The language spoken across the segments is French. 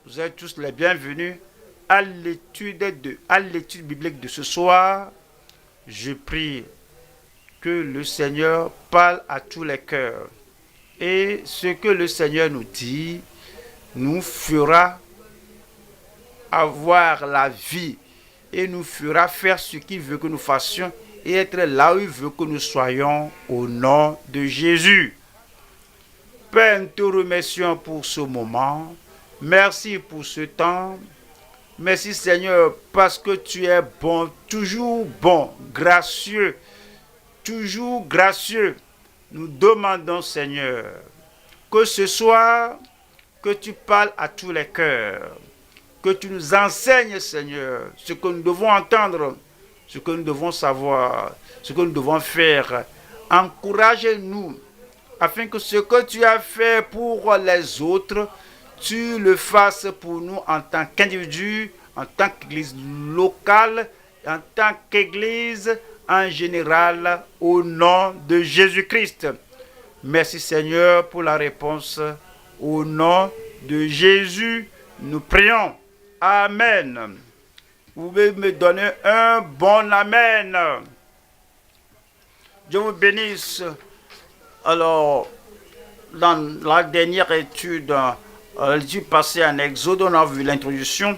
Vous êtes tous les bienvenus à l'étude biblique de ce soir. Je prie que le Seigneur parle à tous les cœurs. Et ce que le Seigneur nous dit nous fera avoir la vie et nous fera faire ce qu'il veut que nous fassions et être là où il veut que nous soyons au nom de Jésus. Père, nous te remercions pour ce moment. Merci pour ce temps. Merci Seigneur parce que tu es bon, gracieux, toujours gracieux. Nous demandons Seigneur que ce soir, que tu parles à tous les cœurs, que tu nous enseignes Seigneur ce que nous devons entendre, ce que nous devons savoir, ce que nous devons faire. Encourage-nous afin que ce que tu as fait pour les autres, tu le fasses pour nous en tant qu'individu, en tant qu'église locale, en tant qu'église en général, au nom de Jésus-Christ. Merci Seigneur pour la réponse. Au nom de Jésus, nous prions. Amen. Vous pouvez me donner un bon amen. Dieu vous bénisse. Alors, dans la dernière étude, l'étude passée en Exode, on a vu l'introduction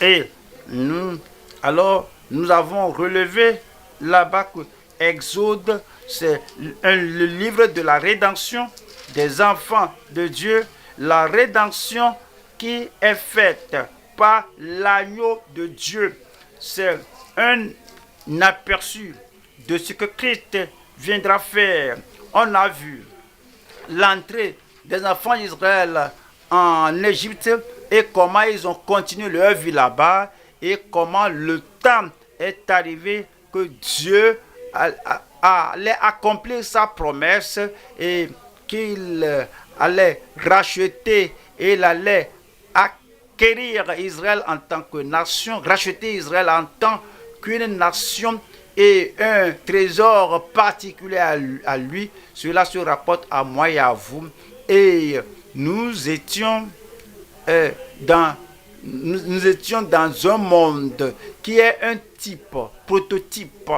et nous avons relevé là-bas que Exode, c'est le livre de la rédemption des enfants de Dieu, la rédemption qui est faite par l'agneau de Dieu. C'est un aperçu de ce que Christ viendra faire. On a vu l'entrée des enfants d'Israël en Égypte et comment ils ont continué leur vie là-bas et comment le temps est arrivé que Dieu allait accomplir sa promesse et qu'il allait racheter et il allait acquérir Israël en tant que nation, racheter Israël en tant qu'une nation et un trésor particulier à lui. Cela se rapporte à moi et à vous. Et nous étions dans un monde qui est un prototype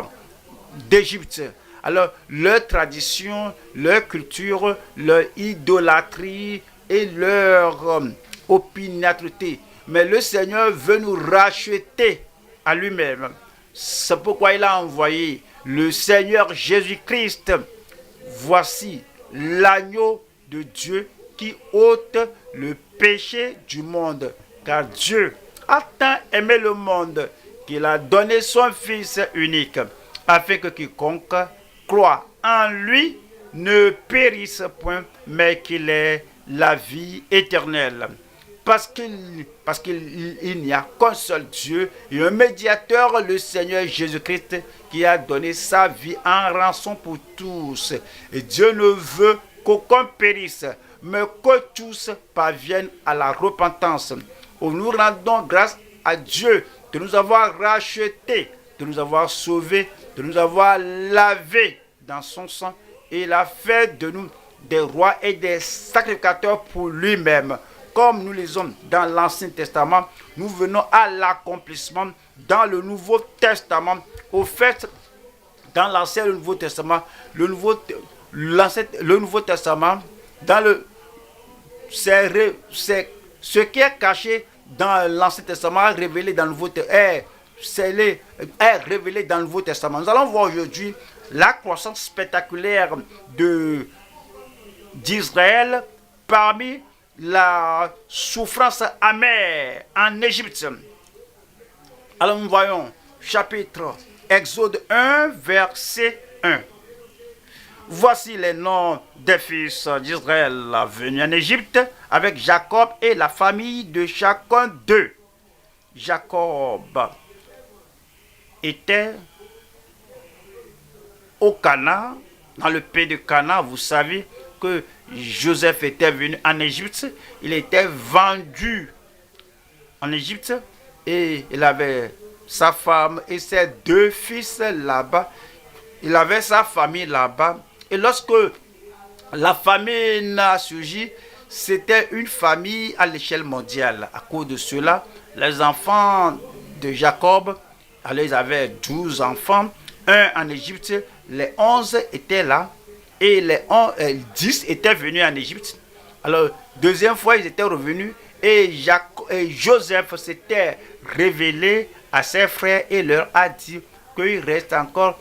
d'Égypte. Alors, leur tradition, leur culture, leur idolâtrie et leur opiniâtreté. Mais le Seigneur veut nous racheter à lui-même. C'est pourquoi il a envoyé le Seigneur Jésus-Christ. Voici l'agneau de Dieu qui ôte le péché du monde. Car Dieu a tant aimé le monde qu'il a donné son Fils unique, afin que quiconque croit en lui ne périsse point, mais qu'il ait la vie éternelle. Parce qu'il n'y a qu'un seul Dieu et un médiateur, le Seigneur Jésus-Christ, qui a donné sa vie en rançon pour tous. Et Dieu ne veut qu'aucun périsse, mais que tous parviennent à la repentance. Nous rendons grâce à Dieu de nous avoir rachetés, de nous avoir sauvés, de nous avoir lavés dans son sang. Et il a fait de nous des rois et des sacrificateurs pour lui-même. Comme nous lisons dans l'Ancien Testament, nous venons à l'accomplissement dans le Nouveau Testament. Au fait, dans l'Ancien et le Nouveau Testament, le Nouveau Testament, c'est ce qui est caché dans l'Ancien Testament, révélé dans le Nouveau Testament, est révélé dans le Nouveau Testament. Nous allons voir aujourd'hui la croissance spectaculaire d'Israël parmi la souffrance amère en Égypte. Alors nous voyons chapitre Exode 1, verset 1. Voici les noms des fils d'Israël venus en Égypte avec Jacob et la famille de chacun d'eux. Jacob était au Canaan, dans le pays de Canaan. Vous savez que Joseph était venu en Égypte, il était vendu en Égypte et il avait sa femme et ses deux fils là-bas. Il avait sa famille là-bas. Et lorsque la famine a surgi, c'était une famille à l'échelle mondiale. À cause de cela, les enfants de Jacob, alors ils avaient 12 enfants, un en Égypte, les 11 étaient là, et les 10 étaient venus en Égypte. Alors, deuxième fois, ils étaient revenus, et Joseph s'était révélé à ses frères et leur a dit qu'il reste encore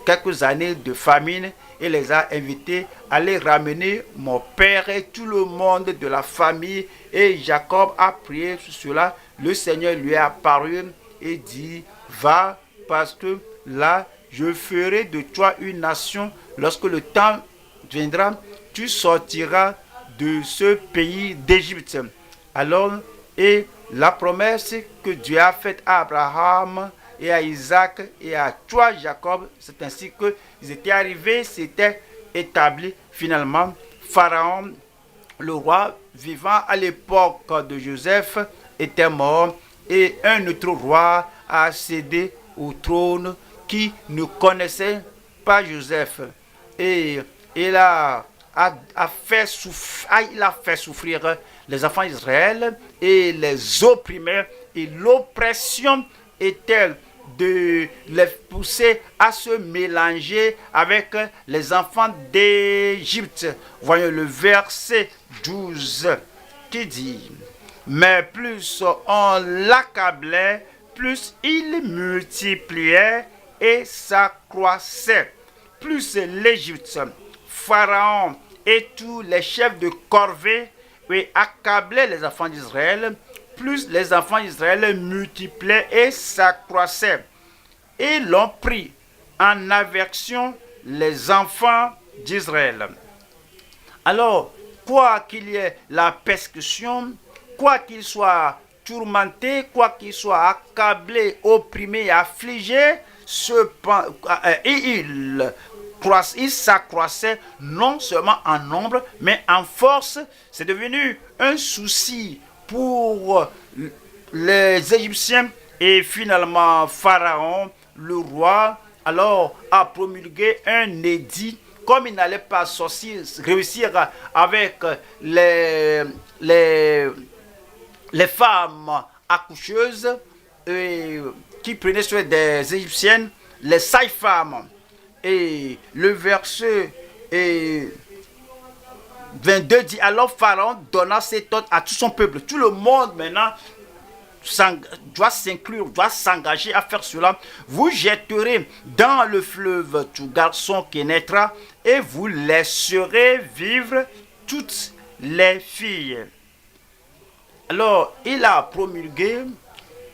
quelques années de famine, et les a invités à aller ramener mon père et tout le monde de la famille. Et Jacob a prié sur cela. Le Seigneur lui est apparu et dit, va, parce que là, je ferai de toi une nation. Lorsque le temps viendra, tu sortiras de ce pays d'Égypte. Alors, et la promesse que Dieu a faite à Abraham et à Isaac et à toi, Jacob, c'est ainsi qu'ils étaient arrivés, c'était établi. Finalement, Pharaon, le roi vivant à l'époque de Joseph, était mort, et un autre roi a accédé au trône qui ne connaissait pas Joseph. Et il a fait souffrir les enfants d'Israël et les opprimait, et l'oppression était de les pousser à se mélanger avec les enfants d'Égypte. Voyons le verset 12 qui dit, mais plus on l'accablait, plus il multipliait et s'accroissait. Plus l'Égypte, Pharaon et tous les chefs de corvée accablaient les enfants d'Israël, plus les enfants d'Israël multipliaient et s'accroissaient. Et l'ont pris en aversion les enfants d'Israël. Alors, quoi qu'il y ait la persécution, quoi qu'il soit tourmenté, quoi qu'il soit accablé, opprimé, affligé, il s'accroissait non seulement en nombre, mais en force. C'est devenu un souci pour les Égyptiens, et finalement Pharaon, le roi, alors a promulgué un édit. Comme il n'allait pas réussir avec les femmes accoucheuses qui prenaient soin des Égyptiennes, les sages-femmes. Et le verset 22 dit, alors Pharaon donna cet ordre à tout son peuple. Tout le monde maintenant doit s'inclure, doit s'engager à faire cela. Vous jetterez dans le fleuve tout garçon qui naîtra, et vous laisserez vivre toutes les filles. Alors, il a promulgué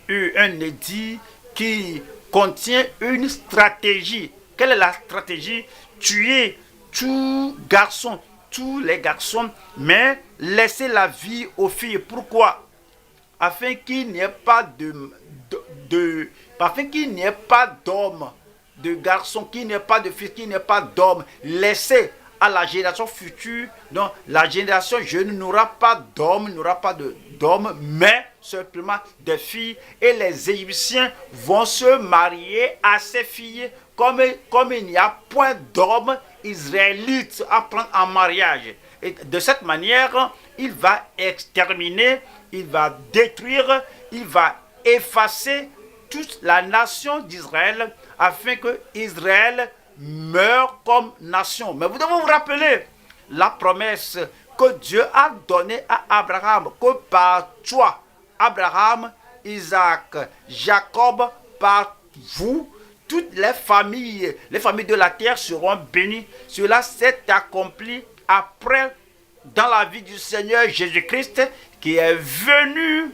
un édit qui contient une stratégie. Quelle est la stratégie? Tuer tous les garçons, mais laisser la vie aux filles. Pourquoi? Afin qu'il n'y ait pas afin qu'il n'y ait pas d'hommes, de garçons, qu'il n'y ait pas de filles, qu'il n'y ait pas d'hommes. Laisser à la génération future, donc la génération jeune n'aura pas d'hommes, mais simplement des filles, et les Égyptiens vont se marier à ces filles, comme il n'y a point d'hommes israélites à prendre en mariage. Et de cette manière, il va exterminer, il va détruire, il va effacer toute la nation d'Israël, afin que Israël meure comme nation. Mais vous devez vous rappeler la promesse que Dieu a donnée à Abraham, que par toi, Abraham, Isaac, Jacob, par vous, toutes les familles de la terre seront bénies. Cela s'est accompli après, dans la vie du Seigneur Jésus-Christ, qui est venu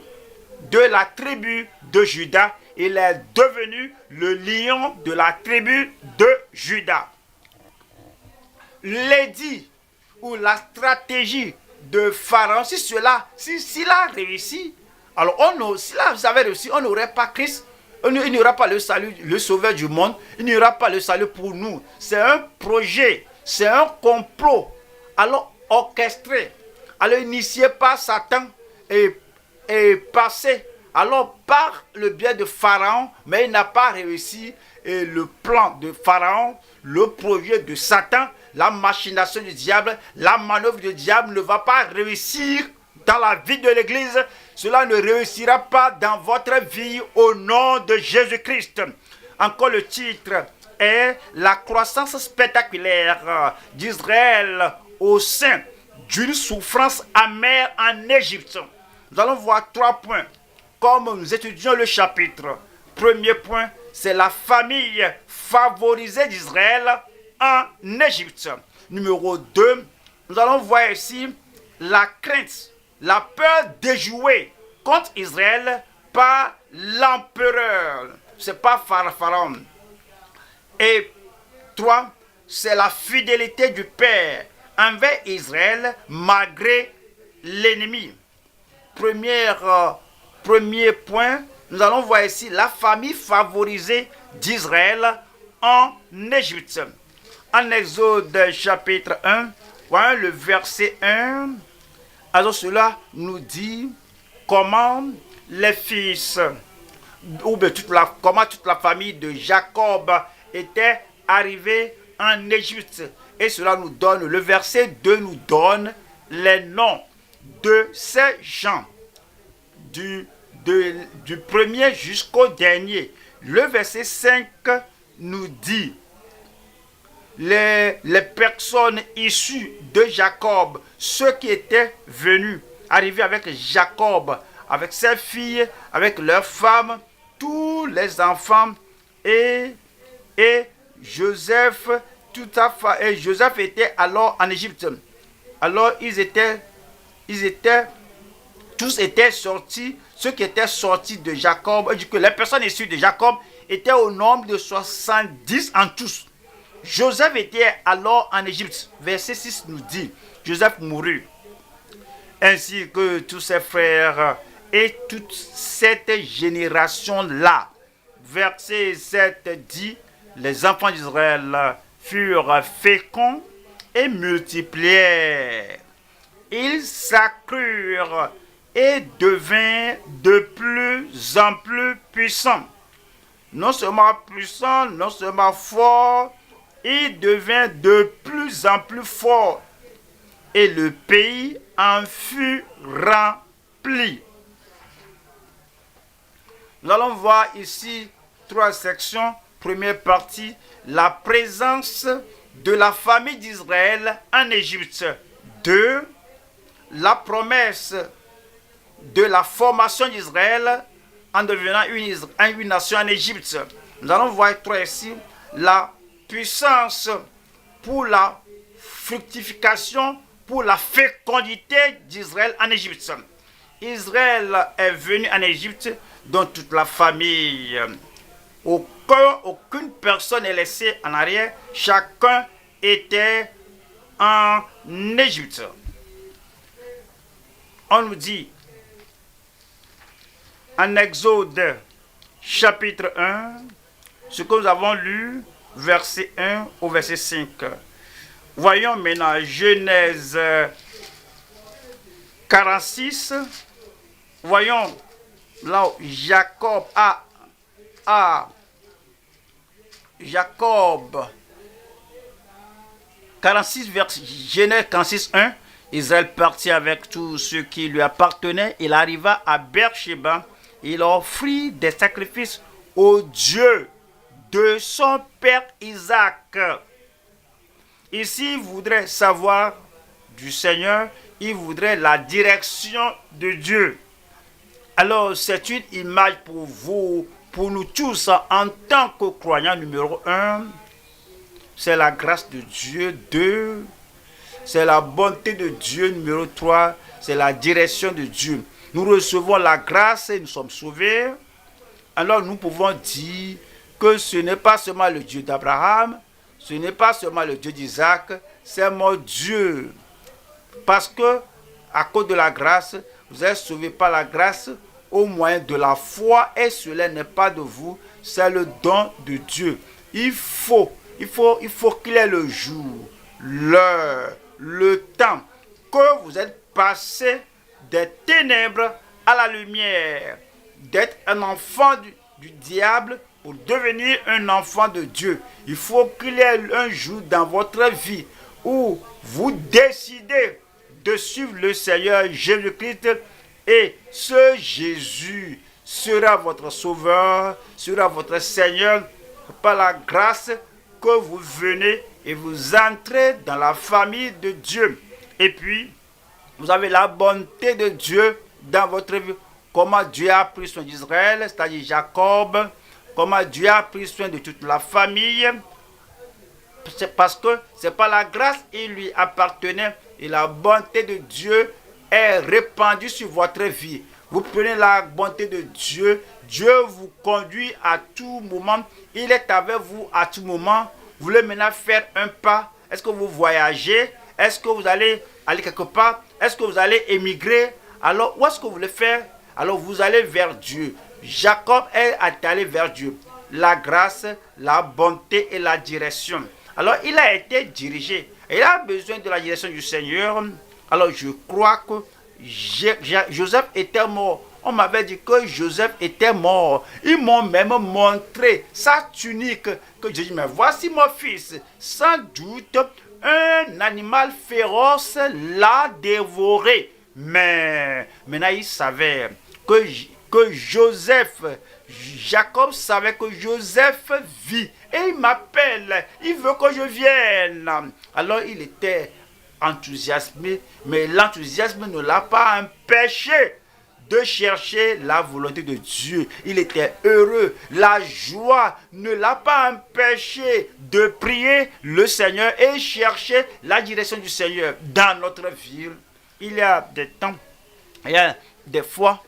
de la tribu de Juda. Il est devenu le lion de la tribu de Juda. L'édit ou la stratégie de Pharaon, s'il a réussi, alors s'il avait réussi, on n'aurait pas Christ, il n'y aura pas le salut, le sauveur du monde, il n'y aura pas le salut pour nous. C'est un projet, c'est un complot, alors orchestré, alors initié par Satan et passé alors par le biais de Pharaon, mais il n'a pas réussi. Et le plan de Pharaon, le projet de Satan la machination du diable, la manœuvre du diable ne va pas réussir dans la vie de l'Église. Cela ne réussira pas dans votre vie au nom de Jésus-Christ. Encore le titre est la croissance spectaculaire d'Israël au sein d'une souffrance amère en Égypte. Nous allons voir 3 points comme nous étudions le chapitre. Premier point, c'est la famille favorisée d'Israël en Égypte. Numéro 2, nous allons voir ici la crainte, la peur d'échouer contre Israël par l'empereur. C'est pas Pharaon. Et 3, c'est la fidélité du Père envers Israël malgré l'ennemi. Premier point, nous allons voir ici la famille favorisée d'Israël en Égypte. En Exode chapitre 1, voyons le verset 1. Alors cela nous dit comment les fils, ou bien comment toute la famille de Jacob était arrivée en Égypte. Et cela nous donne, le verset 2 nous donne les noms de ces gens, du premier jusqu'au dernier. Le verset 5 nous dit les personnes issues de Jacob, ceux qui étaient venus, arrivés avec Jacob, avec ses filles, avec leurs femmes, tous les enfants, et Joseph, et Joseph était alors en Égypte. Alors tous étaient sortis, ceux qui étaient sortis de Jacob, que les personnes issues de Jacob étaient au nombre de 70 en tous. Joseph était alors en Égypte. Verset 6 nous dit, Joseph mourut, ainsi que tous ses frères et toute cette génération-là. Verset 7 dit, les enfants d'Israël furent féconds et multiplièrent. Ils s'accrurent et devinrent de plus en plus puissants. Non seulement puissants, non seulement forts, ils devinrent de plus en plus forts. Et le pays en fut rempli. Nous allons voir ici 3 sections. Première partie, la présence de la famille d'Israël en Égypte. 2, la promesse de la formation d'Israël en devenant une nation en Égypte. Nous allons voir 3 ici, la puissance pour la fructification, pour la fécondité d'Israël en Égypte. Israël est venu en Égypte dans toute la famille. Aucune personne n'est laissée en arrière. Chacun était en Égypte. On nous dit en Exode chapitre 1, ce que nous avons lu, verset 1 au verset 5. Voyons maintenant Genèse 46. Voyons là où Jacob Jacob 46, Genèse 46, 1. Israël partit avec tout ce qui lui appartenait. Il arriva à Beersheba. Il offrit des sacrifices au Dieu de son père Isaac. Ici, il voudrait savoir du Seigneur, il voudrait la direction de Dieu. Alors, c'est une image pour vous, pour nous tous, en tant que croyants. Numéro 1, c'est la grâce de Dieu. 2, c'est la bonté de Dieu. Numéro 3, c'est la direction de Dieu. Nous recevons la grâce et nous sommes sauvés. Alors, nous pouvons dire que ce n'est pas seulement le Dieu d'Abraham, ce n'est pas seulement le Dieu d'Isaac, c'est mon Dieu. Parce que, à cause de la grâce, vous êtes sauvés par la grâce au moyen de la foi, et cela n'est pas de vous, c'est le don de Dieu. Il faut qu'il y ait le jour, l'heure, le temps, que vous êtes passé des ténèbres à la lumière, d'être un enfant du diable pour devenir un enfant de Dieu. Il faut qu'il y ait un jour dans votre vie où vous décidez de suivre le Seigneur Jésus-Christ, et ce Jésus sera votre sauveur, sera votre Seigneur, par la grâce que vous venez et vous entrez dans la famille de Dieu. Et puis, vous avez la bonté de Dieu dans votre vie. Comment Dieu a pris soin d'Israël, c'est-à-dire Jacob, comment Dieu a pris soin de toute la famille. C'est parce que c'est par la grâce il lui appartenait, et la bonté de Dieu est répandue sur votre vie. Vous prenez la bonté de Dieu, Dieu vous conduit à tout moment, il est avec vous à tout moment. Vous voulez maintenant faire un pas, est-ce que vous voyagez, est-ce que vous allez aller quelque part, est-ce que vous allez émigrer, alors où est-ce que vous voulez faire, alors vous allez vers Dieu. Jacob est allé vers Dieu, la grâce, la bonté et la direction. Alors il a été dirigé, il a besoin de la direction du Seigneur. Alors je crois que Joseph était mort. On m'avait dit que Joseph était mort. Ils m'ont même montré sa tunique, que j'ai dit, mais voici mon fils. Sans doute, un animal féroce l'a dévoré. Mais maintenant il savait que Joseph, Jacob savait que Joseph vit. Et il m'appelle, il veut que je vienne. Alors il était enthousiasmé, mais l'enthousiasme ne l'a pas empêché de chercher la volonté de Dieu. Il était heureux. La joie ne l'a pas empêché de prier le Seigneur et chercher la direction du Seigneur. Dans notre vie, il y a des temps, il y a des fois,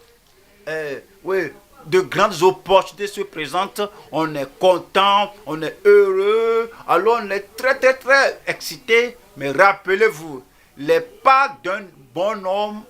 oui, de grandes opportunités se présentent, on est content, on est heureux, alors on est très très très excité. Mais rappelez-vous, les pas d'un bon homme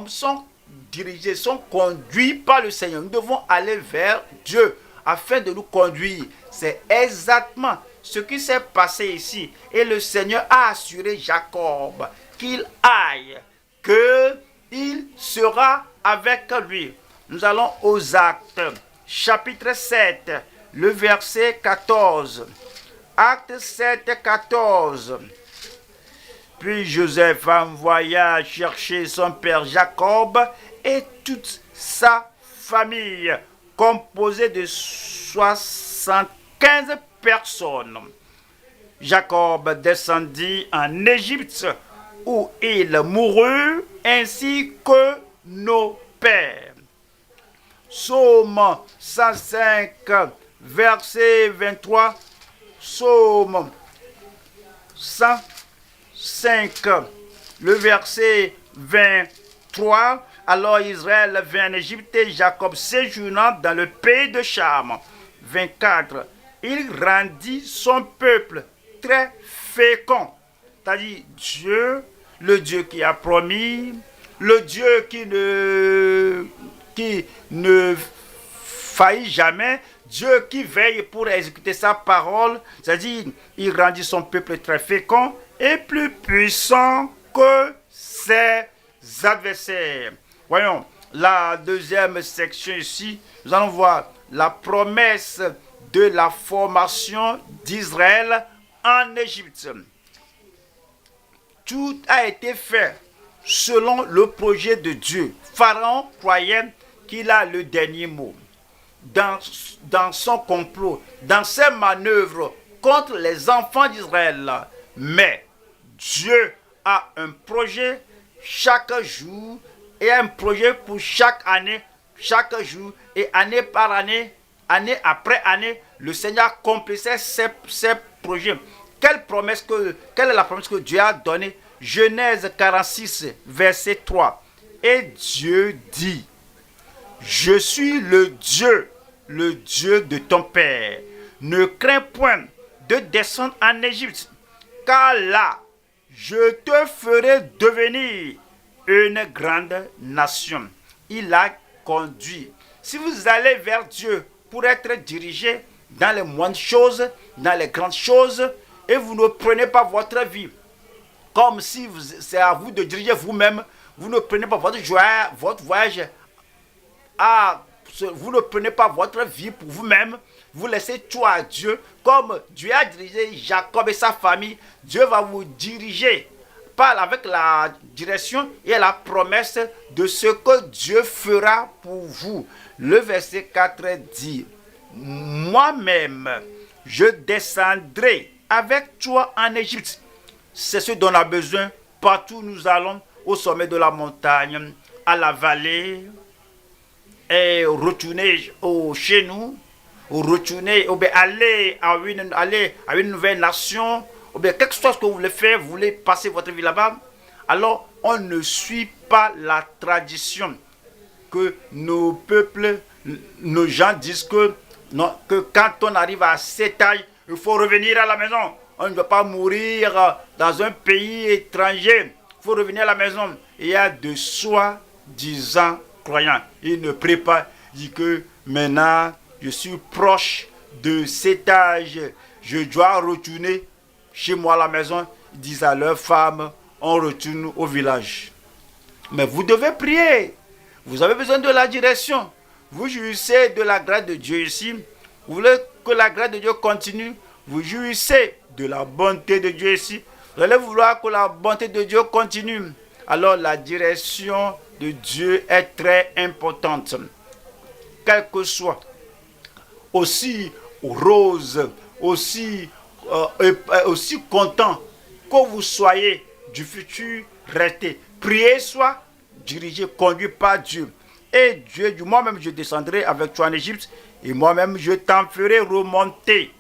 sont dirigés, sont conduits par le Seigneur. Nous devons aller vers Dieu afin de nous conduire. C'est exactement ce qui s'est passé ici. Et le Seigneur a assuré Jacob qu'il aille, qu'il sera avec lui. Nous allons aux Actes, chapitre 7, le verset 14. Acte 7, 14. Puis Joseph envoya chercher son père Jacob et toute sa famille, composée de 75 personnes. Jacob descendit en Égypte, où il mourut, ainsi que nos pères. Psaume 105, verset 23. Psaume 105, le verset 23. Alors Israël vint en Égypte et Jacob séjournant dans le pays de Cham. 24. Il rendit son peuple très fécond. C'est-à-dire Dieu, le Dieu qui a promis, le Dieu qui ne faillit jamais, Dieu qui veille pour exécuter sa parole, c'est-à-dire il rendit son peuple très fécond et plus puissant que ses adversaires. Voyons, la deuxième section ici, nous allons voir la promesse de la formation d'Israël en Égypte. Tout a été fait selon le projet de Dieu. Pharaon croyait qu'il a le dernier mot. Dans son complot, dans ses manœuvres contre les enfants d'Israël. Mais Dieu a un projet chaque jour et un projet pour chaque année, chaque jour et année par année, année après année, le Seigneur accomplissait ses projets. Quelle est la promesse que Dieu a donnée? Genèse 46, verset 3. Et Dieu dit: je suis le Dieu de ton père. Ne crains point de descendre en Égypte, car là, je te ferai devenir une grande nation. Il a conduit. Si vous allez vers Dieu pour être dirigé dans les moindres choses, dans les grandes choses, et vous ne prenez pas votre vie comme si c'est à vous de diriger vous-même, vous ne prenez pas votre voyage, vous ne prenez pas votre vie pour vous-même, vous laissez tout à Dieu, comme Dieu a dirigé Jacob et sa famille, Dieu va vous diriger avec la direction et la promesse de ce que Dieu fera pour vous. Le verset 4 dit, moi-même, je descendrai avec toi en Égypte. C'est ce dont on a besoin partout où nous allons, au sommet de la montagne, à la vallée, et retourner chez nous, ou retourner, ou bien aller à une nouvelle nation, ou bien quelque chose que vous voulez faire, vous voulez passer votre vie là-bas, alors on ne suit pas la tradition que nos peuples, nos gens disent que quand on arrive à cet âge, il faut revenir à la maison. On ne doit pas mourir dans un pays étranger. Il faut revenir à la maison. Il y a de soi-disant croyants. Ils ne prient pas. Ils disent que maintenant, je suis proche de cet âge. Je dois retourner chez moi à la maison. Ils disent à leurs femmes, on retourne au village. Mais vous devez prier. Vous avez besoin de la direction. Vous jouissez de la grâce de Dieu ici. Vous voulez que la grâce de Dieu continue. Vous jouissez de la bonté de Dieu ici. Vous allez vouloir que la bonté de Dieu continue. Alors la direction de Dieu est très importante. Quel que soit, aussi rose, aussi content que vous soyez du futur, restez. Priez, soit dirigé, conduit par Dieu. Et Dieu dit, moi-même je descendrai avec toi en Égypte, et moi-même je t'en ferai remonter.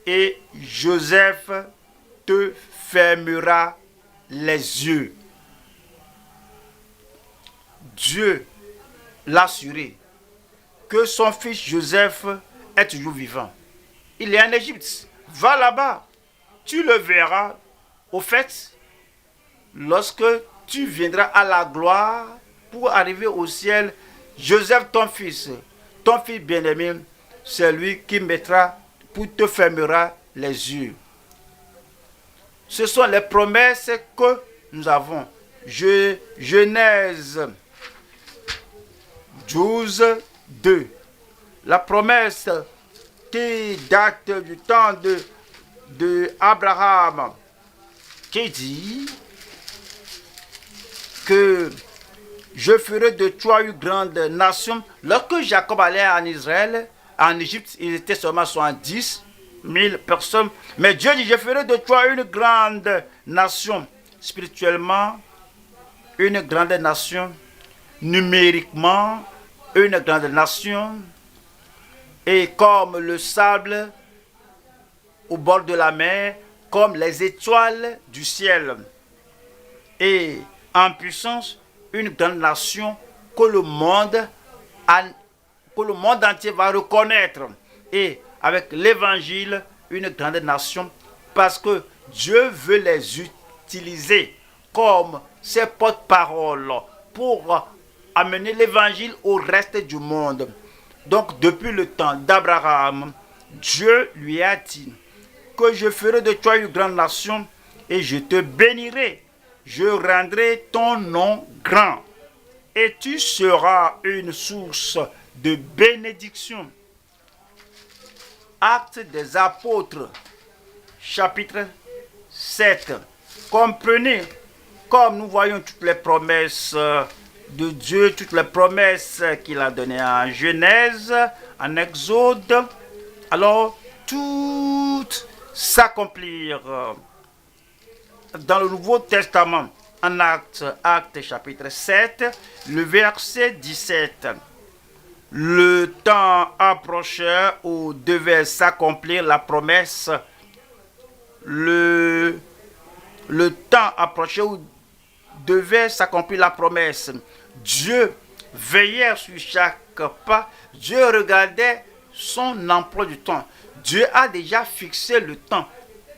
Et Joseph te fermera les yeux. Dieu l'a assuré que son fils Joseph est toujours vivant. Il est en Égypte. Va là-bas. Tu le verras. Au fait, lorsque tu viendras à la gloire pour arriver au ciel, Joseph, ton fils bien-aimé, c'est lui qui te fermera les yeux. Ce sont les promesses que nous avons. Genèse 12, 2. La promesse qui date du temps de Abraham, qui dit que je ferai de toi une grande nation. Lorsque Jacob allait en Israël, en Égypte, il était seulement 70 000 personnes. Mais Dieu dit, je ferai de toi une grande nation. Spirituellement, une grande nation. Numériquement, une grande nation. Et comme le sable au bord de la mer, comme les étoiles du ciel. Et en puissance, une grande nation que le monde entier va reconnaître. Et avec l'évangile, une grande nation, parce que Dieu veut les utiliser comme ses porte-paroles pour amener l'évangile au reste du monde. Donc depuis le temps d'Abraham, Dieu lui a dit que je ferai de toi une grande nation et je te bénirai. Je rendrai ton nom grand et tu seras une source de bénédiction. Actes des apôtres, chapitre 7. Comprenez, comme nous voyons toutes les promesses de Dieu, toutes les promesses qu'il a données en Genèse, en Exode, alors toutes s'accomplirent dans le Nouveau Testament, en Actes chapitre 7, le verset 17. Le temps approchait où devait s'accomplir la promesse. Le temps approchait où devait s'accomplir la promesse. Dieu veillait sur chaque pas. Dieu regardait son emploi du temps. Dieu a déjà fixé le temps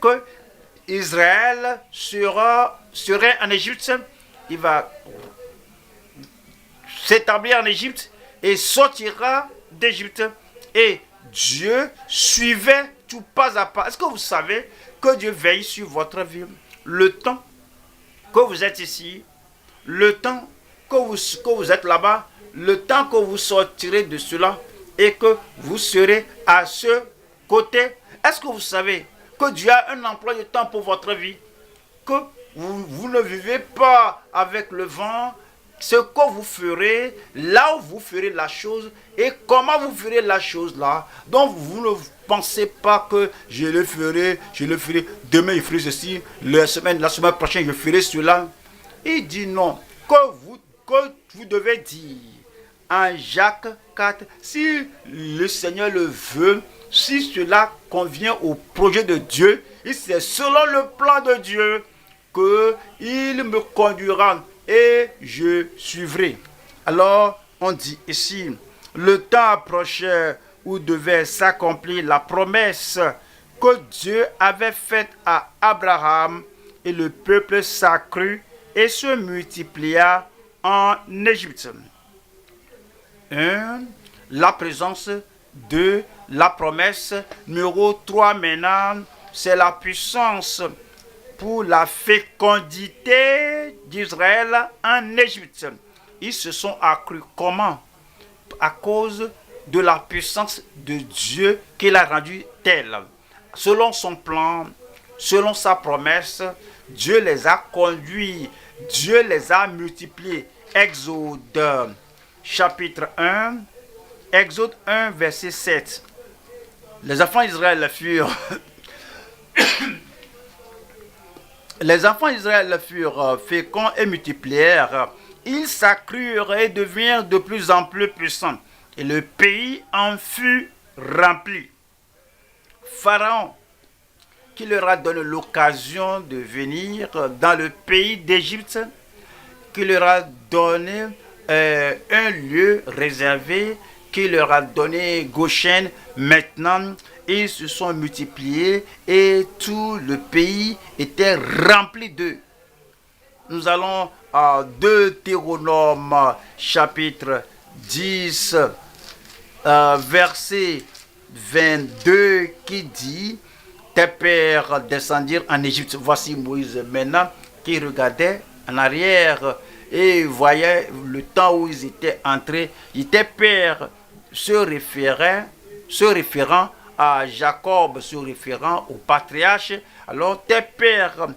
que Israël serait en Égypte. Il va s'établir en Égypte et sortira d'Égypte. Et Dieu suivait tout pas à pas. Est-ce que vous savez que Dieu veille sur votre vie? Le temps que vous êtes ici, le temps que vous êtes là-bas, le temps que vous sortirez de cela, et que vous serez à ce côté. Est-ce que vous savez que Dieu a un emploi de temps pour votre vie? Que vous ne vivez pas avec le vent. Ce que vous ferez, là où vous ferez la chose et comment vous ferez la chose là. Donc vous ne pensez pas que je le ferai, demain je ferai ceci, la semaine prochaine je ferai cela. Il dit non, que vous devez dire en Jacques 4, si le Seigneur le veut, si cela convient au projet de Dieu, et c'est selon le plan de Dieu qu'il me conduira et je suivrai. Alors, on dit ici, le temps approchait où devait s'accomplir la promesse que Dieu avait faite à Abraham, et le peuple s'accrut et se multiplia en Égypte. 1. La présence. 2. La promesse. Numéro 3 maintenant, c'est la puissance pour la fécondité d'Israël en Égypte. Ils se sont accrus. Comment? À cause de la puissance de Dieu qu'il a rendu tel. Selon son plan, selon sa promesse, Dieu les a conduits, Dieu les a multipliés. Exode chapitre 1, Exode 1 verset 7. Les enfants d'Israël furent les enfants d'Israël furent féconds et multiplièrent. Ils s'accrurent et devinrent de plus en plus puissants. Et le pays en fut rempli. Pharaon, qui leur a donné l'occasion de venir dans le pays d'Égypte, qui leur a donné un lieu réservé, qui leur a donné Goshen. Maintenant, ils se sont multipliés et tout le pays était rempli d'eux. Nous allons à Deutéronome chapitre 10, verset 22 qui dit: tes pères descendirent en Égypte. Voici Moïse maintenant qui regardait en arrière et voyait le temps où ils étaient entrés. Tes pères se référant à Jacob, se référant au patriarche. Alors tes pères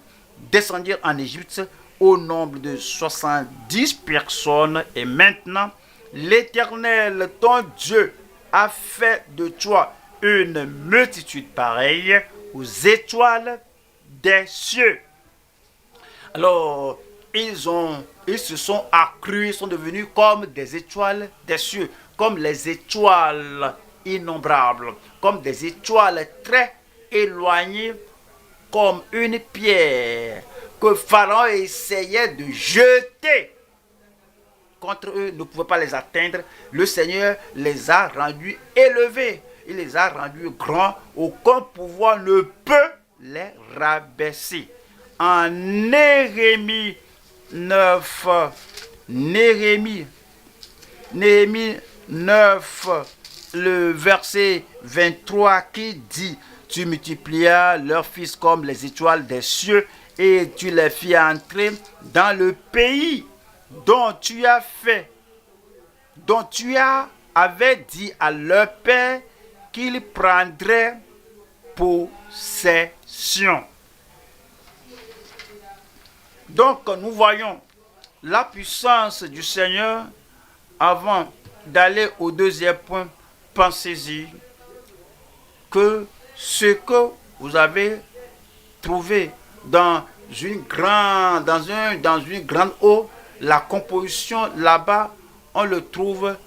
descendirent en Égypte au nombre de 70 personnes. Et maintenant, l'Éternel, ton Dieu, a fait de toi une multitude pareille aux étoiles des cieux. Alors, ils se sont accrus, ils sont devenus comme des étoiles des cieux, comme les étoiles innombrables, comme des étoiles très éloignées, comme une pierre que Pharaon essayait de jeter contre eux, ne pouvait pas les atteindre. Le Seigneur les a rendus élevés, il les a rendus grands, aucun pouvoir ne peut les rabaisser. En Néhémie 9, Néhémie 9, le verset 23 qui dit: tu multiplias leurs fils comme les étoiles des cieux et tu les fis entrer dans le pays dont tu avais dit à leur père qu'ils prendraient possession. Donc nous voyons la puissance du Seigneur. Avant d'aller au deuxième point, pensez-y que ce que vous avez trouvé dans une grande eau, la composition là-bas, on le trouve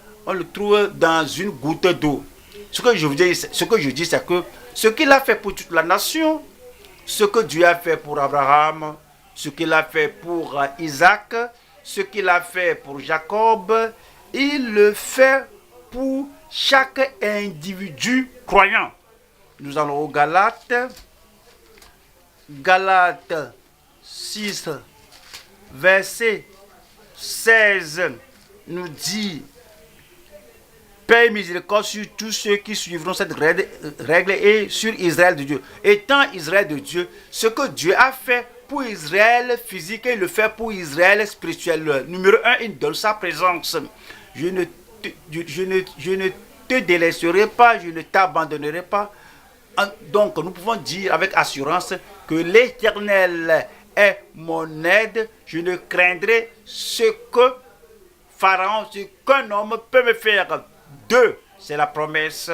dans une goutte d'eau. Ce que je dis, c'est que ce qu'il a fait pour toute la nation, ce que Dieu a fait pour Abraham, ce qu'il a fait pour Isaac, ce qu'il a fait pour Jacob, il le fait pour chaque individu croyant. Nous allons au Galates 6, verset 16, nous dit: paix et miséricorde sur tous ceux qui suivront cette règle et sur Israël de Dieu. Étant Israël de Dieu, ce que Dieu a fait pour Israël physique, il le fait pour Israël spirituel. Numéro 1, il donne sa présence. Je ne te délaisserai pas, je ne t'abandonnerai pas. Donc nous pouvons dire avec assurance que l'Éternel est mon aide. Je ne craindrai ce que Pharaon, ce qu'un homme peut me faire. 2, c'est la promesse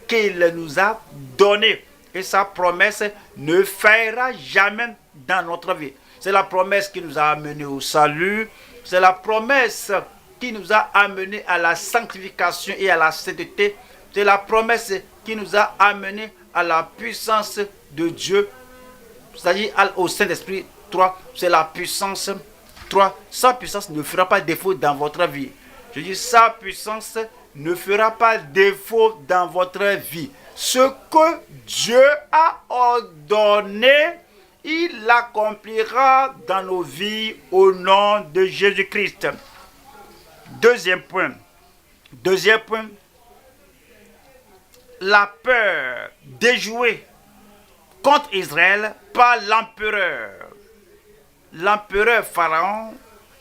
qu'il nous a donnée. Et sa promesse ne faillira jamais dans notre vie. C'est la promesse qui nous a amenés au salut. C'est la promesse qui nous a amenés à la sanctification et à la sainteté. C'est la promesse qui nous a amenés à la puissance de Dieu, c'est-à-dire au Saint-Esprit. 3, c'est la puissance. 3, sa puissance ne fera pas défaut dans votre vie. Je dis, sa puissance ne fera pas défaut dans votre vie. Ce que Dieu a ordonné, il l'accomplira dans nos vies au nom de Jésus-Christ. Deuxième point, la peur déjouée contre Israël par l'empereur. L'empereur Pharaon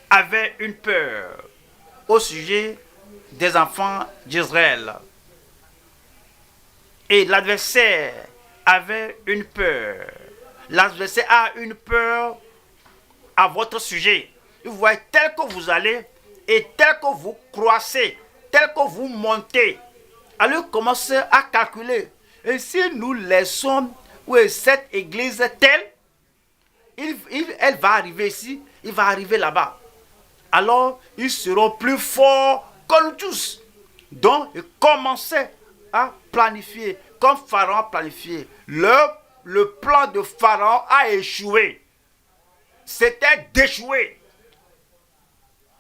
avait une peur au sujet des enfants d'Israël. Et l'adversaire avait une peur. L'adversaire a une peur à votre sujet. Vous voyez, tel que vous allez et tel que vous croissez, tel que vous montez, alors commencez à calculer. Et si nous laissons cette église telle, elle va arriver ici, il va arriver là-bas. Alors, ils seront plus forts que nous tous. Donc, commencez à planifier, comme Pharaon a planifié. Le plan de Pharaon a échoué. C'était d'échouer.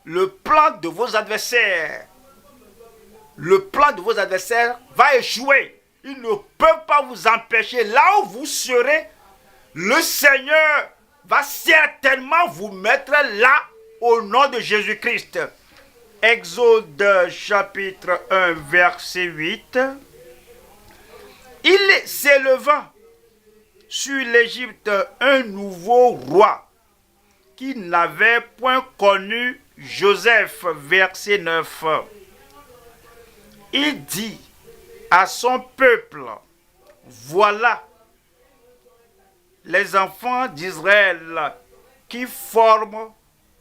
Le plan de vos adversaires, va échouer. Ils ne peuvent pas vous empêcher. Là où vous serez, le Seigneur va certainement vous mettre là au nom de Jésus-Christ. Exode chapitre 1 verset 8. Il s'éleva sur l'Égypte un nouveau roi qui n'avait point connu Joseph. Verset 9. Il dit à son peuple, voilà les enfants d'Israël qui forment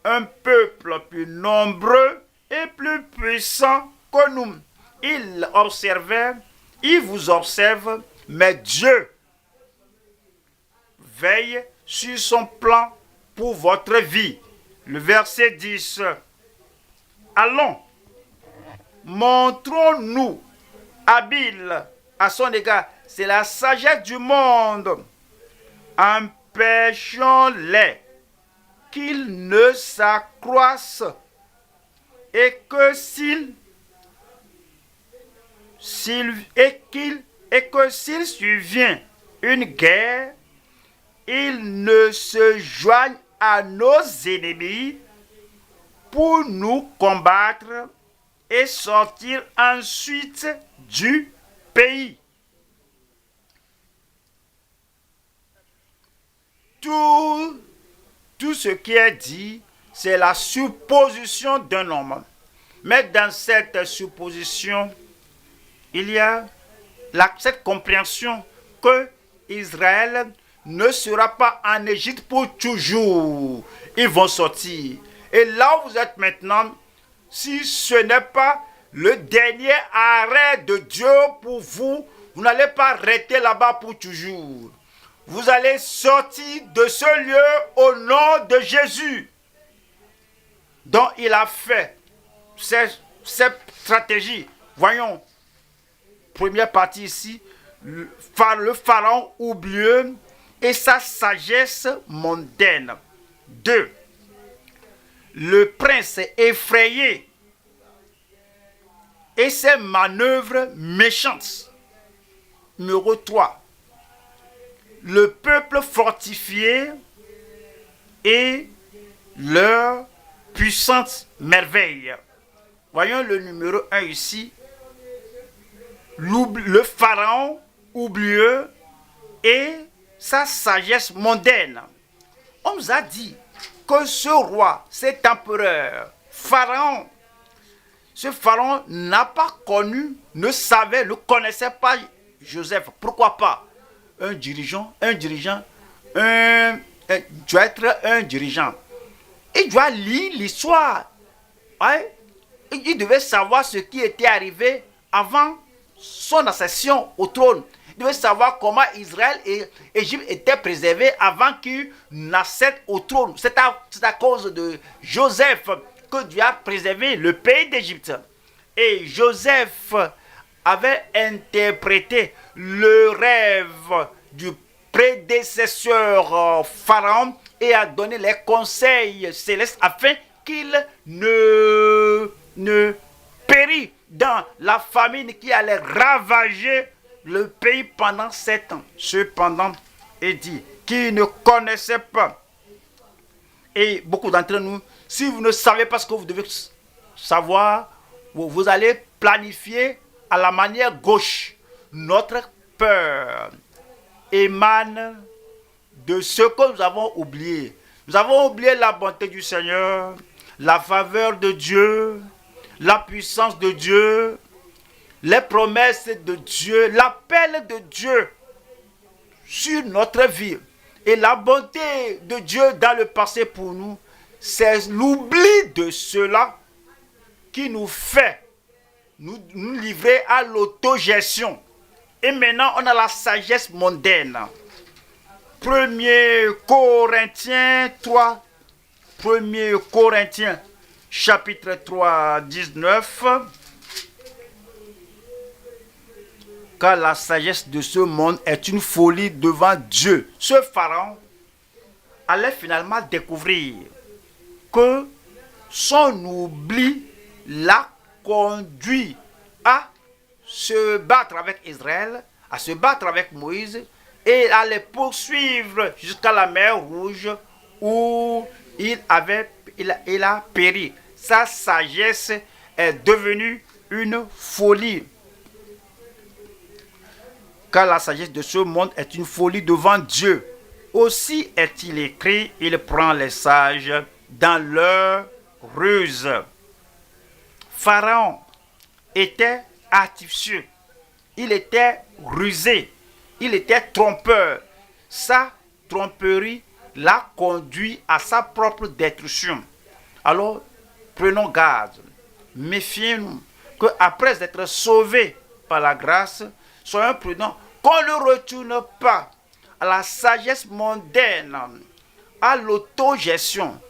un peuple plus nombreux et plus puissant que nous. Il vous observe, mais Dieu veille sur son plan pour votre vie. Le verset 10. Allons, montrons-nous habiles à son égard. C'est la sagesse du monde. Empêchons-les qu'ils ne s'accroissent et que s'il survient une guerre, ils ne se joignent à nos ennemis pour nous combattre et sortir ensuite du pays. Tout ce qui est dit, c'est la supposition d'un homme. Mais dans cette supposition, il y a cette compréhension que Israël ne sera pas en Égypte pour toujours. Ils vont sortir. Et là où vous êtes maintenant, si ce n'est pas le dernier arrêt de Dieu pour vous, vous n'allez pas rester là-bas pour toujours. Vous allez sortir de ce lieu au nom de Jésus. Donc il a fait cette stratégie. Voyons, première partie ici, le pharaon oublieux et sa sagesse mondaine. 2. Le prince effrayé et ses manœuvres méchantes. Numéro 3. Le peuple fortifié et leur puissante merveille. Voyons le numéro 1 ici. Le pharaon oublieux et sa sagesse mondaine. On nous a dit que ce roi, cet empereur, pharaon, ce pharaon n'a pas connu, ne connaissait pas Joseph. Pourquoi pas? Un dirigeant, doit être un dirigeant. Il doit lire l'histoire. Ouais. Il devait savoir ce qui était arrivé avant son accession au trône. Il devait savoir comment Israël et Égypte étaient préservés avant qu'il n'accède au trône. C'est à cause de Joseph que Dieu a préservé le pays d'Égypte. Et Joseph avait interprété le rêve du prédécesseur Pharaon et a donné les conseils célestes afin qu'il ne périt dans la famine qui allait ravager le pays pendant 7 ans. Cependant, il dit qu'il ne connaissait pas. Et beaucoup d'entre nous, si vous ne savez pas ce que vous devez savoir, vous allez planifier à la manière gauche. Notre peur émane de ce que nous avons oublié. Nous avons oublié la bonté du Seigneur, la faveur de Dieu, la puissance de Dieu, les promesses de Dieu, l'appel de Dieu sur notre vie. Et la bonté de Dieu dans le passé pour nous, c'est l'oubli de cela qui nous fait nous livrer à l'autogestion. Et maintenant, on a la sagesse mondaine. 1 Corinthiens 3, 1 Corinthiens chapitre 3, 19. Car la sagesse de ce monde est une folie devant Dieu. Ce pharaon allait finalement découvrir que son oubli l'a conduit à se battre avec Israël, à se battre avec Moïse et à les poursuivre jusqu'à la mer Rouge où il a péri. Sa sagesse est devenue une folie. Car la sagesse de ce monde est une folie devant Dieu. Aussi est-il écrit, il prend les sages dans leur ruse. Pharaon était artificieux, il était rusé, il était trompeur. Sa tromperie l'a conduit à sa propre destruction. Alors, prenons garde, méfions-nous, qu'après être sauvés par la grâce, soyons prudents, qu'on ne retourne pas à la sagesse mondaine, à l'autogestion.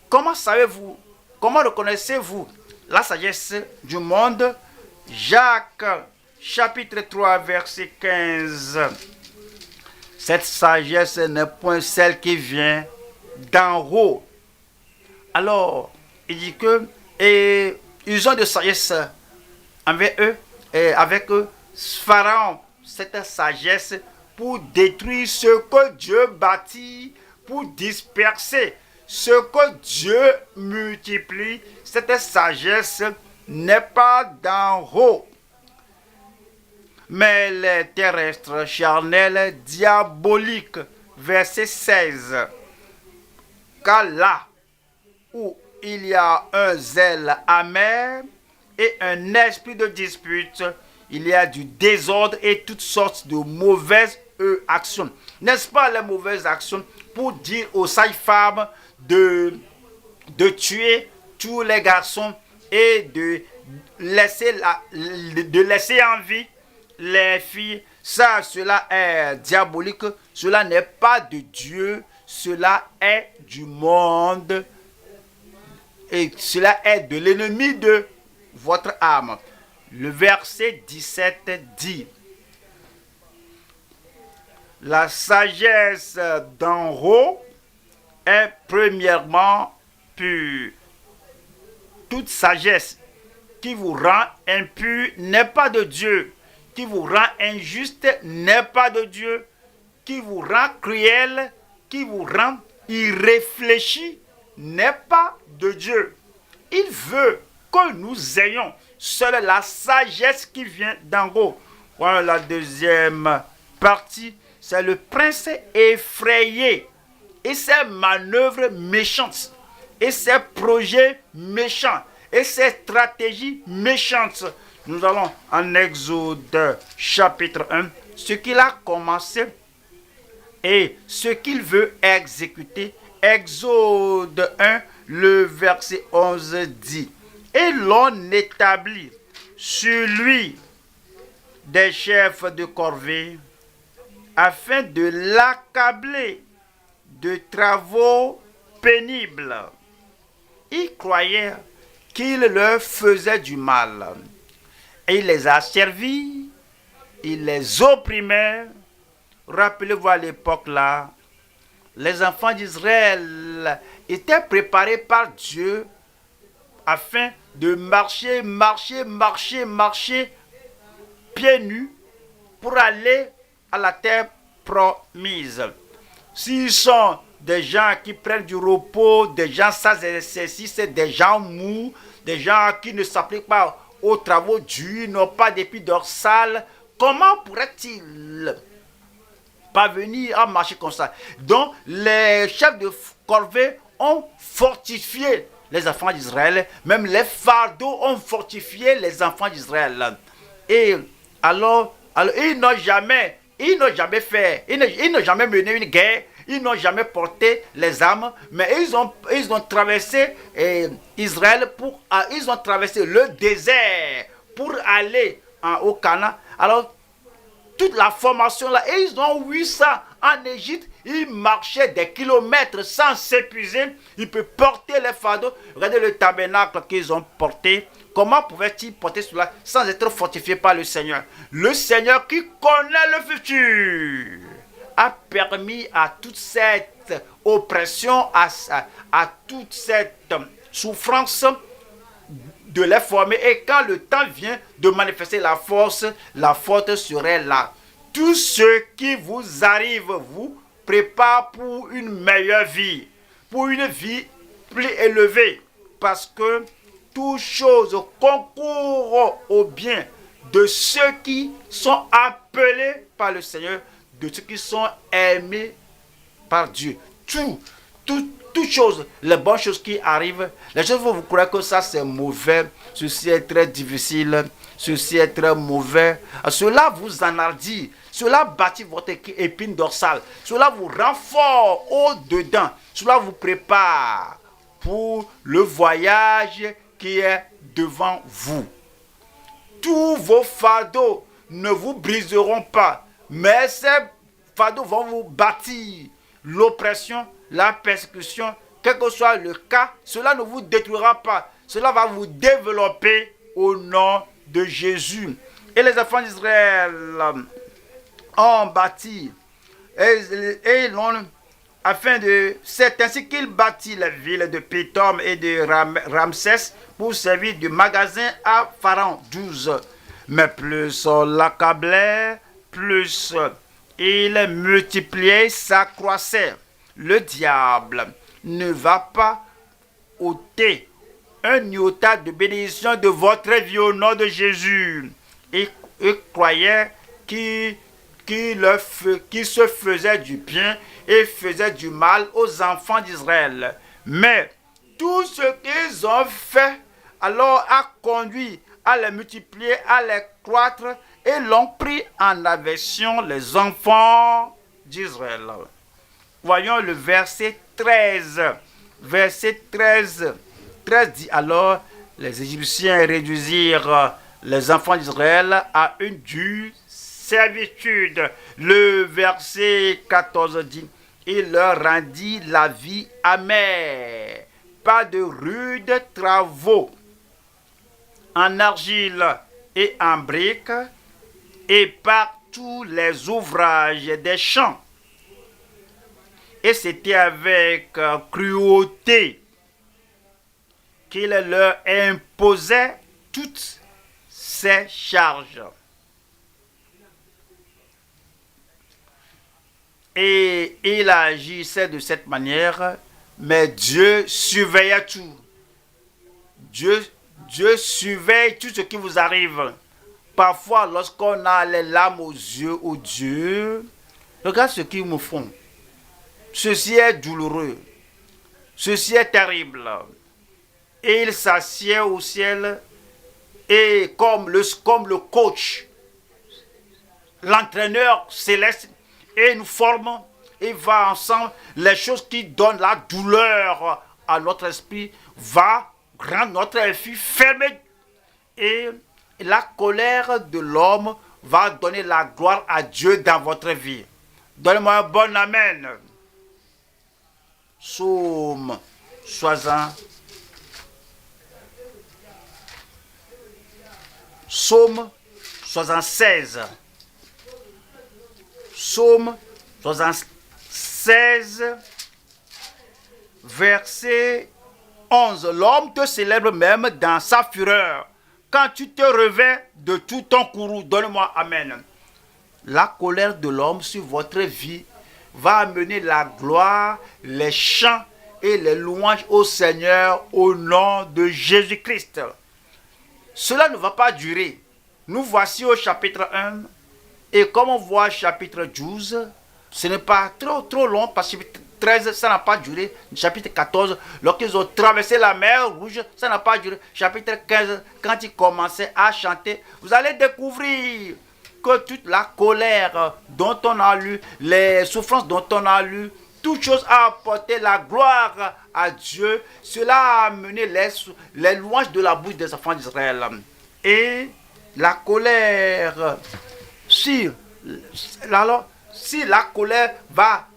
Comment savez-vous, comment reconnaissez-vous la sagesse du monde? Jacques, chapitre 3, verset 15. Cette sagesse n'est point celle qui vient d'en haut. Alors, il dit que, et ils ont de sagesse avec eux, Pharaon, cette sagesse pour détruire ce que Dieu bâtit, pour disperser ce que Dieu multiplie. Cette sagesse n'est pas d'en haut, mais les terrestres, charnels, diaboliques. Verset 16. Car là où il y a un zèle amer et un esprit de dispute, il y a du désordre et toutes sortes de mauvaises actions. N'est-ce pas les mauvaises actions pour dire aux sages femmes de tuer tous les garçons et de laisser en vie les filles? Ça, cela est diabolique, cela n'est pas de Dieu, cela est du monde et cela est de l'ennemi de votre âme. Le verset 17 dit: la sagesse d'en haut est premièrement pure. Toute sagesse qui vous rend impur n'est pas de Dieu, qui vous rend injuste n'est pas de Dieu, qui vous rend cruel, qui vous rend irréfléchi n'est pas de Dieu. Il veut que nous ayons seule la sagesse qui vient d'en haut. Voilà la deuxième partie, c'est le prince effrayé et ses manœuvres méchantes et ses projets méchants. et ses stratégies méchantes. Nous allons en Exode chapitre 1, ce qu'il a commencé et ce qu'il veut exécuter. Exode 1, le verset 11 dit: et l'on établit sur lui des chefs de corvée afin de l'accabler de travaux pénibles. Il croyait qu'il leur faisait du mal. Et il les a servis, il les opprimait. Rappelez-vous, à l'époque là, les enfants d'Israël étaient préparés par Dieu afin de marcher pieds nus pour aller à la terre promise. S'ils sont des gens qui prennent du repos, des gens sans exercice, des gens mous, des gens qui ne s'appliquent pas aux travaux durs, n'ont pas d'épis dorsal, comment pourrait-il parvenir à marcher comme ça? Donc, les chefs de corvée ont fortifié les enfants d'Israël, même les fardeaux ont fortifié les enfants d'Israël. Et alors ils n'ont jamais mené une guerre, ils n'ont jamais porté les armes, mais ils ont traversé Israël ils ont traversé le désert pour aller au Canaan. Alors, toute la formation là, et ils ont vu ça en Égypte. Ils marchaient des kilomètres sans s'épuiser. Ils peuvent porter les fardeaux. Regardez le tabernacle qu'ils ont porté. Comment pouvaient-ils porter cela sans être fortifiés par le Seigneur? Le Seigneur qui connaît le futur a permis à toute cette oppression, à toute cette souffrance de les former. Et quand le temps vient de manifester la force serait là. Tout ce qui vous arrive vous prépare pour une meilleure vie, pour une vie plus élevée, parce que toute chose concourt au bien de ceux qui sont appelés par le Seigneur, de ceux qui sont aimés par Dieu. Toutes choses, les bonnes choses qui arrivent, les choses vous croyez que ça c'est mauvais, ceci est très difficile, ceci est très mauvais. Cela vous enhardit, cela bâtit votre épine dorsale, cela vous rend fort au-dedans, cela vous prépare pour le voyage qui est devant vous. Tous vos fardeaux ne vous briseront pas, mais ces fardeaux vont vous bâtir. L'oppression, la persécution, quel que soit le cas, cela ne vous détruira pas. Cela va vous développer au nom de Jésus. Et les enfants d'Israël ont bâti et l'ont c'est ainsi qu'il bâtit la ville de Pithom et de Ramsès pour servir de magasin à Pharaon. 12. Mais plus on l'accablait, plus il multipliait, s'accroissait. Le diable ne va pas ôter un iota de bénédiction de votre vie au nom de Jésus. Et croyait qu'il se faisait du bien et faisait du mal aux enfants d'Israël. Mais tout ce qu'ils ont fait alors a conduit à les multiplier, à les croître, et l'ont pris en aversion les enfants d'Israël. Voyons le verset 13. Verset 13. 13 dit alors, les Égyptiens réduisirent les enfants d'Israël à une dure servitude. Le verset 14 dit, il leur rendit la vie amère, pas de rudes travaux en argile et en briques, et par tous les ouvrages des champs. Et c'était avec cruauté qu'il leur imposait toutes ces charges. Et il agissait de cette manière, mais Dieu surveillait tout. Dieu surveille tout ce qui vous arrive. Parfois, lorsqu'on a les larmes aux yeux, oh Dieu, regarde ce qu'ils me font. Ceci est douloureux. Ceci est terrible. et il s'assied au ciel et comme le coach, l'entraîneur céleste, et nous forme et va ensemble. Les choses qui donnent la douleur à notre esprit va rendre notre esprit fermé et la colère de l'homme va donner la gloire à Dieu dans votre vie. Donnez-moi un bon amen. Psaume 60. Psaume 76. Psaume 76, verset 11. L'homme te célèbre même dans sa fureur, quand tu te revêts de tout ton courroux. Donne-moi amen. La colère de l'homme sur votre vie va amener la gloire, les chants et les louanges au Seigneur au nom de Jésus-Christ. Cela ne va pas durer. Nous voici au chapitre 1 et comme on voit chapitre 12, ce n'est pas trop long parce que 13, ça n'a pas duré. Chapitre 14, lorsqu'ils ont traversé la mer Rouge, ça n'a pas duré. Chapitre 15, quand ils commençaient à chanter, vous allez découvrir que toute la colère dont on a lu, les souffrances dont on a lu, toute chose a apporté la gloire à Dieu. Cela a amené les louanges de la bouche des enfants d'Israël. Et la colère, si la colère va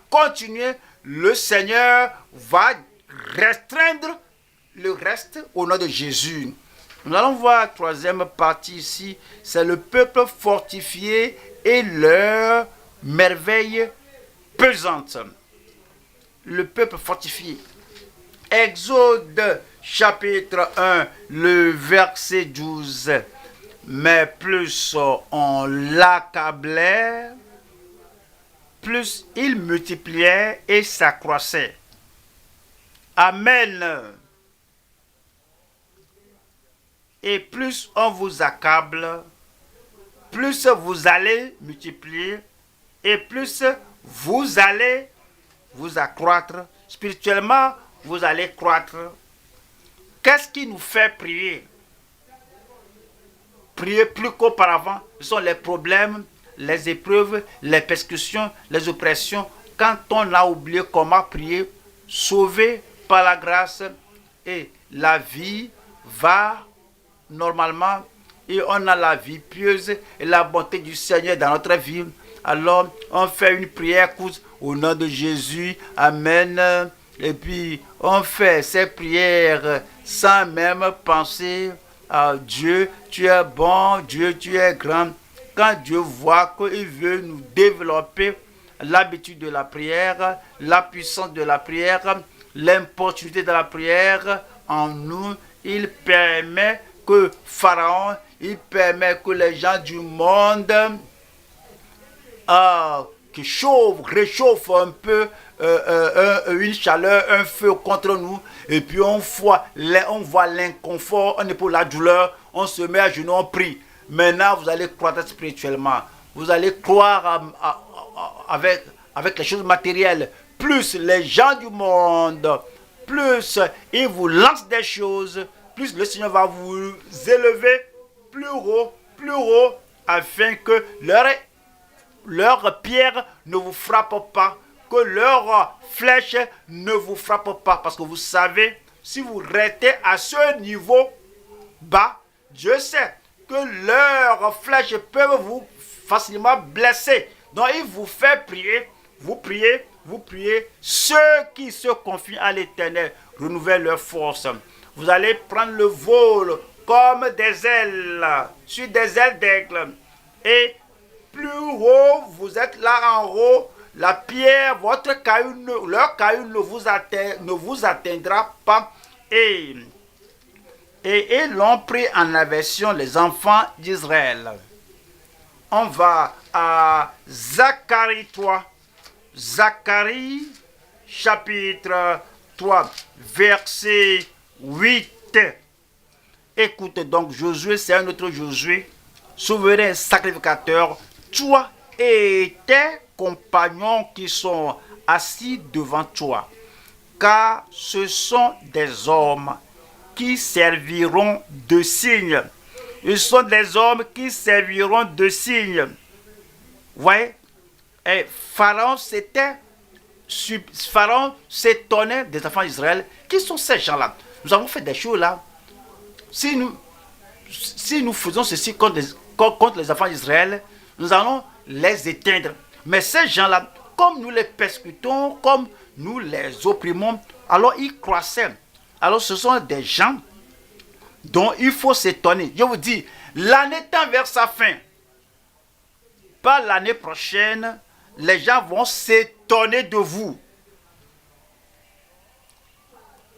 continuer, le Seigneur va restreindre le reste au nom de Jésus. Nous allons voir la troisième partie ici, c'est le peuple fortifié et leur merveille pesante. Le peuple fortifié. Exode chapitre 1, le verset 12. Mais plus on l'accablait, plus il multipliait et s'accroissait. Amen. Et plus on vous accable, plus vous allez multiplier et plus vous allez vous accroître. Spirituellement, vous allez croître. Qu'est-ce qui nous fait prier? Prier plus qu'auparavant, ce sont les problèmes, les épreuves, les persécutions, les oppressions. Quand on a oublié comment prier, sauvé par la grâce, et la vie va normalement, et on a la vie pieuse et la bonté du Seigneur dans notre vie. Alors, on fait une prière courte au nom de Jésus. Amen. Et puis, on fait ces prières sans même penser à Dieu. Tu es bon, Dieu, tu es grand. Quand Dieu voit qu'il veut nous développer l'habitude de la prière, la puissance de la prière, l'importunité de la prière en nous, il permet que Pharaon, il permet que les gens du monde qui réchauffent un peu une chaleur, un feu contre nous, et puis on voit l'inconfort, on est pour la douleur, on se met à genoux, on prie. Maintenant, vous allez croître spirituellement. Vous allez croire avec les choses matérielles. Plus les gens du monde, plus ils vous lancent des choses, plus le Seigneur va vous élever plus haut, afin que leur pierre ne vous frappe pas, que leur flèche ne vous frappe pas. Parce que vous savez, si vous restez à ce niveau bas, Dieu sait que leurs flèches peuvent vous facilement blesser. Donc il vous fait prier, vous priez. Ceux qui se confient à l'Éternel renouvellent leur force. Vous allez prendre le vol comme des ailes, sur des ailes d'aigle. Et plus haut, vous êtes là en haut, la pierre, votre caillou, leur caillou ne vous atteindra pas. Et l'ont pris en aversion les enfants d'Israël. On va à Zacharie 3. Zacharie chapitre 3, verset 8. Écoute donc, Josué, c'est un autre Josué, souverain sacrificateur. Toi et tes compagnons qui sont assis devant toi, car ce sont des hommes qui serviront de signes. Ils sont des hommes qui serviront de signes. Vous voyez? Et Pharaon s'étonnait des enfants d'Israël. Qui sont ces gens-là? Nous avons fait des choses là. Si nous faisons ceci contre les enfants d'Israël, nous allons les éteindre. Mais ces gens-là, comme nous les persécutons, comme nous les opprimons, alors ils croissaient. Alors ce sont des gens dont il faut s'étonner. Je vous dis, l'année tend vers sa fin. Pas l'année prochaine, les gens vont s'étonner de vous.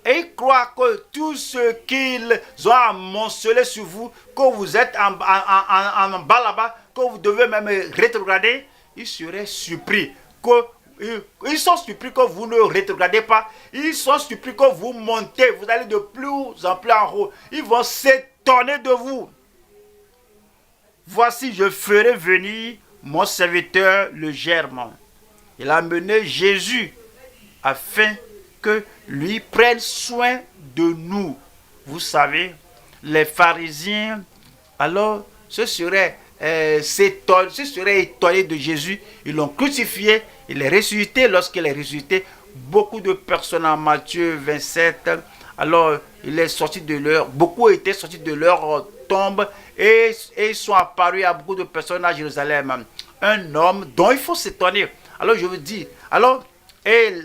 Et ils croient que tout ce qu'ils ont amoncelé sur vous, que vous êtes en bas là-bas, que vous devez même rétrograder, ils seraient surpris. Ils sont surpris que vous ne rétrogradez pas. Ils sont surpris que vous montez. Vous allez de plus en plus en haut. Ils vont s'étonner de vous. Voici, je ferai venir mon serviteur le Germe. Il a amené Jésus afin que lui prenne soin de nous. Vous savez, les pharisiens, alors, ce serait étonné de Jésus. Ils l'ont crucifié, il est ressuscité. Lorsqu'il est ressuscité, beaucoup de personnes en Matthieu 27, alors il est sorti de beaucoup étaient sortis de leur tombe et ils sont apparus à beaucoup de personnes à Jérusalem. Un homme dont il faut s'étonner. Alors je vous dis, alors, et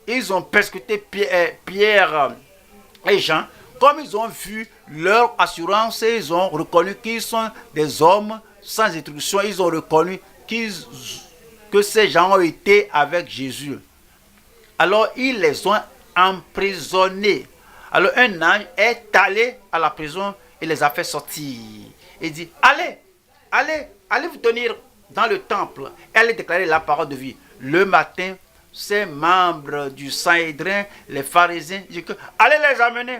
ils ont persécuté Pierre et Jean. Comme ils ont vu leur assurance, ils ont reconnu qu'ils sont des hommes sans instruction. Ils ont reconnu que ces gens ont été avec Jésus. Alors ils les ont emprisonnés. Alors un ange est allé à la prison et les a fait sortir. Il dit, allez vous tenir dans le temple et allez déclarer la parole de vie. Le matin, ces membres du Sanhédrin, les pharisiens, disent que allez les amener.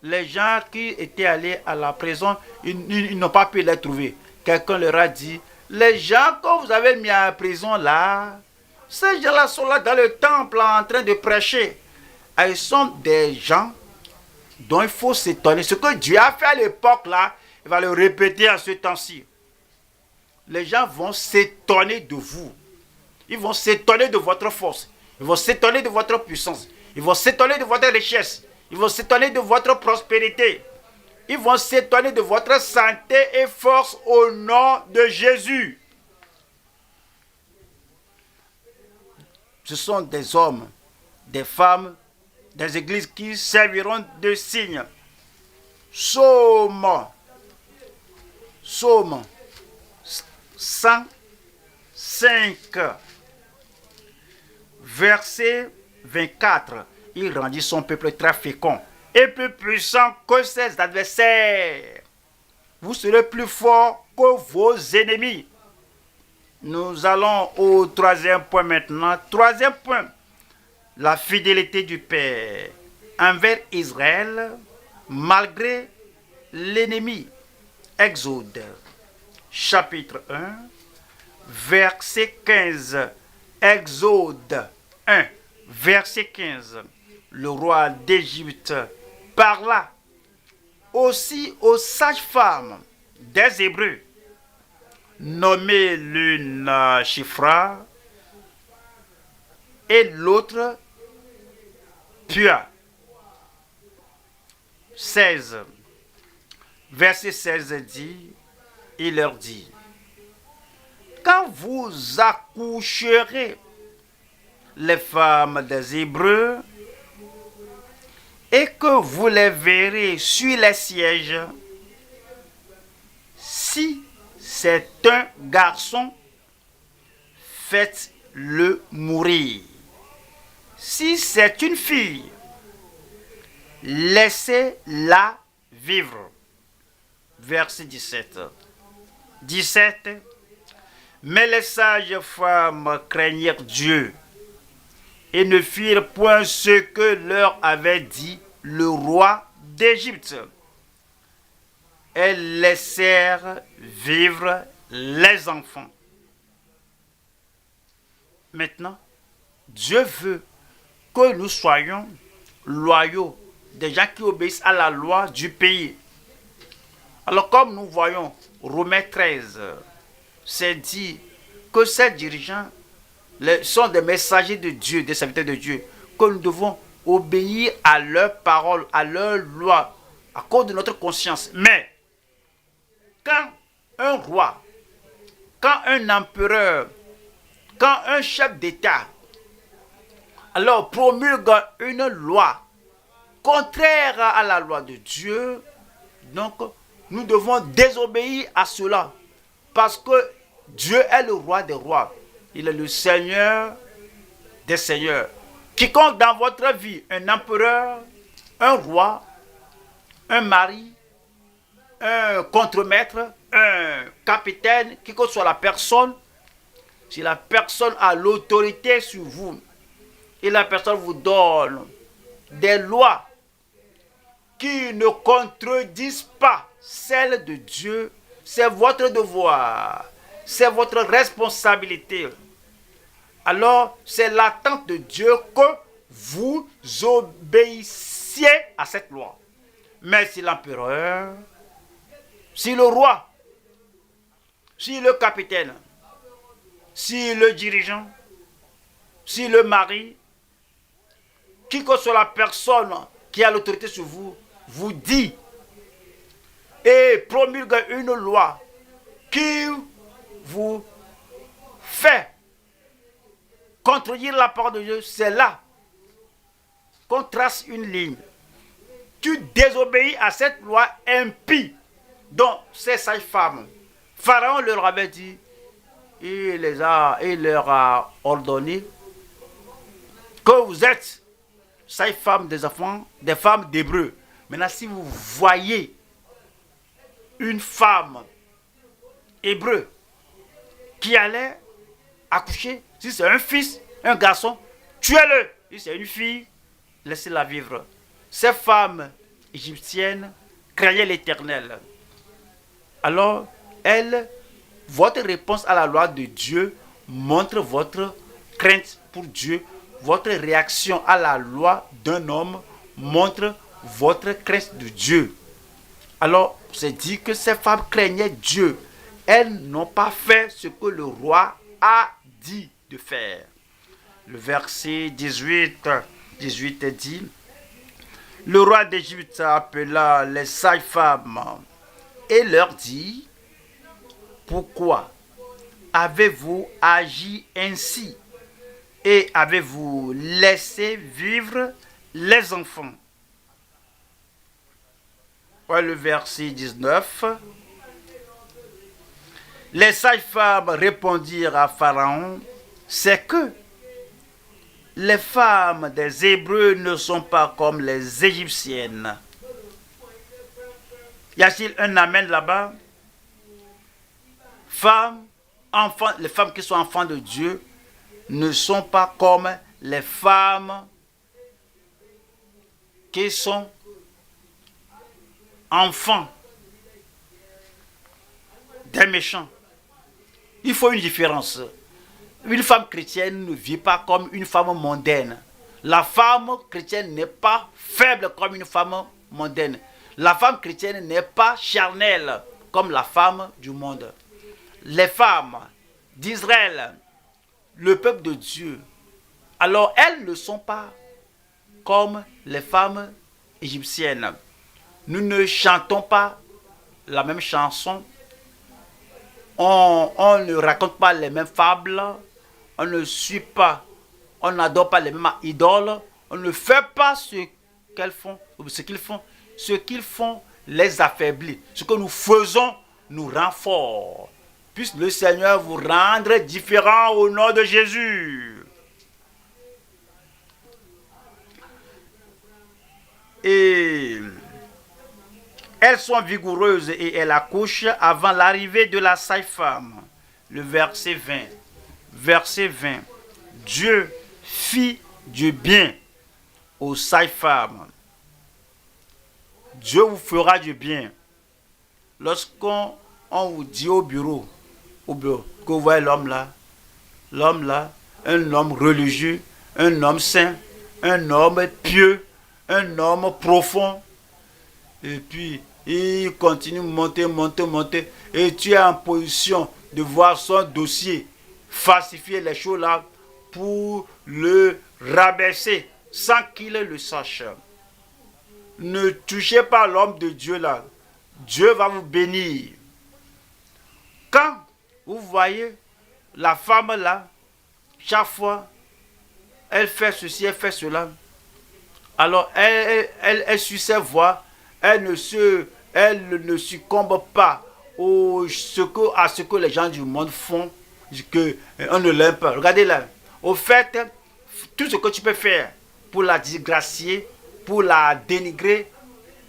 Les gens qui étaient allés à la prison, ils n'ont pas pu les trouver. Quelqu'un leur a dit, les gens que vous avez mis en prison là, ces gens-là sont là dans le temple en train de prêcher. Et ils sont des gens dont il faut s'étonner. Ce que Dieu a fait à l'époque là, il va le répéter à ce temps-ci. Les gens vont s'étonner de vous. Ils vont s'étonner de votre force. Ils vont s'étonner de votre puissance. Ils vont s'étonner de votre richesse. Ils vont s'étonner de votre prospérité. Ils vont s'étonner de votre santé et force au nom de Jésus. Ce sont des hommes, des femmes, des églises qui serviront de signes. Psaume 105, verset 24. Il rendit son peuple très fécond et plus puissant que ses adversaires. Vous serez plus fort que vos ennemis. Nous allons au troisième point maintenant. Troisième point, la fidélité du Père envers Israël malgré l'ennemi. Exode, chapitre 1, verset 15. Exode 1, verset 15. Le roi d'Égypte parla aussi aux sages-femmes des Hébreux, nommées l'une Shifra et l'autre Pua. 16. Verset 16 dit, il leur dit, quand vous accoucherez les femmes des Hébreux et que vous les verrez sur les sièges, si c'est un garçon, faites-le mourir. Si c'est une fille, laissez-la vivre. Verset 17. 17. Mais les sages femmes craignirent Dieu et ne firent point ce que leur avait dit le roi d'Égypte. Elles laissèrent vivre les enfants. Maintenant, Dieu veut que nous soyons loyaux, des gens qui obéissent à la loi du pays. Alors comme nous voyons, Romains 13, c'est dit que ces dirigeants sont des messagers de Dieu, des serviteurs de Dieu, que nous devons obéir à leurs paroles, à leurs lois, à cause de notre conscience. Mais quand un roi, quand un empereur, quand un chef d'État, alors promulgue une loi contraire à la loi de Dieu, donc nous devons désobéir à cela. Parce que Dieu est le roi des rois. Il est le Seigneur des seigneurs. Quiconque dans votre vie, un empereur, un roi, un mari, un contremaître, un capitaine, qui que soit la personne, si la personne a l'autorité sur vous et la personne vous donne des lois qui ne contredisent pas celles de Dieu, c'est votre devoir, c'est votre responsabilité. Alors, c'est l'attente de Dieu que vous obéissiez à cette loi. Mais si l'empereur, si le roi, si le capitaine, si le dirigeant, si le mari, qui que soit la personne qui a l'autorité sur vous, vous dit et promulgue une loi qui vous fait contredire la parole de Dieu, c'est là qu'on trace une ligne. Tu désobéis à cette loi impie. Donc, ces sages-femmes, Pharaon leur avait dit, il leur a ordonné que vous êtes sages-femmes des enfants, des femmes d'Hébreux. Maintenant, si vous voyez une femme hébreu qui allait accoucher, si c'est un fils, un garçon, tuez-le. Si c'est une fille, laissez-la vivre. Ces femmes égyptiennes craignaient l'Éternel. Alors, votre réponse à la loi de Dieu montre votre crainte pour Dieu. Votre réaction à la loi d'un homme montre votre crainte de Dieu. Alors, c'est dit que ces femmes craignaient Dieu. Elles n'ont pas fait ce que le roi a dit de faire. Le verset 18 dit, le roi d'Égypte appela les sages-femmes et leur dit, pourquoi avez-vous agi ainsi et avez-vous laissé vivre les enfants? Le verset 19. Les sages-femmes répondirent à Pharaon, c'est que les femmes des Hébreux ne sont pas comme les Égyptiennes. Y a-t-il un amen là-bas? Femmes, enfants, les femmes qui sont enfants de Dieu ne sont pas comme les femmes qui sont enfants des méchants. Il faut une différence. Une femme chrétienne ne vit pas comme une femme mondaine. La femme chrétienne n'est pas faible comme une femme mondaine. La femme chrétienne n'est pas charnelle comme la femme du monde. Les femmes d'Israël, le peuple de Dieu, alors elles ne sont pas comme les femmes égyptiennes. Nous ne chantons pas la même chanson. On ne raconte pas les mêmes fables. On ne suit pas. On n'adore pas les mêmes idoles. On ne fait pas ce qu'elles font, ce qu'ils font. Ce qu'ils font les affaiblit. Ce que nous faisons nous rend forts. Puisse le Seigneur vous rendre différents au nom de Jésus. Et elles sont vigoureuses et elles accouchent avant l'arrivée de la sage-femme. Le verset 20. Verset 20. Dieu fit du bien aux sages-femmes. Dieu vous fera du bien. Lorsqu'on vous dit au bureau, que vous voyez l'homme là, un homme religieux, un homme saint, un homme pieux, un homme profond. Et puis, il continue monter, monter, monter. Et tu es en position de voir son dossier, falsifier les choses là pour le rabaisser sans qu'il le sache. Ne touchez pas l'homme de Dieu là. Dieu va vous bénir. Quand vous voyez la femme là, chaque fois, elle fait ceci, elle fait cela. Alors, elle suit ses voies, elle ne succombe pas à ce que les gens du monde font, qu'on ne l'aime pas. Regardez là. Au fait, tout ce que tu peux faire pour la disgracier, pour la dénigrer,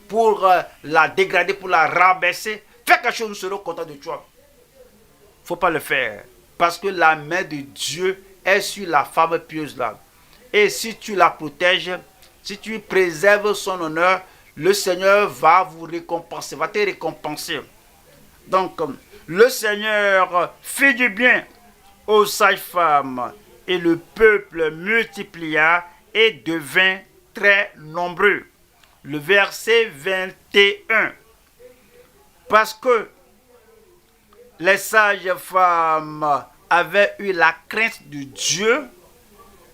pour la dégrader, pour la rabaisser, fais quelque chose, nous serons contents de toi. Il ne faut pas le faire. Parce que la main de Dieu est sur la femme pieuse là. Et si tu la protèges, si tu préserves son honneur, le Seigneur va vous récompenser, va te récompenser. Donc, le Seigneur fit du bien aux sages femmes et le peuple multiplia et devint très nombreux. Le verset 21. Parce que les sages femmes avaient eu la crainte de Dieu,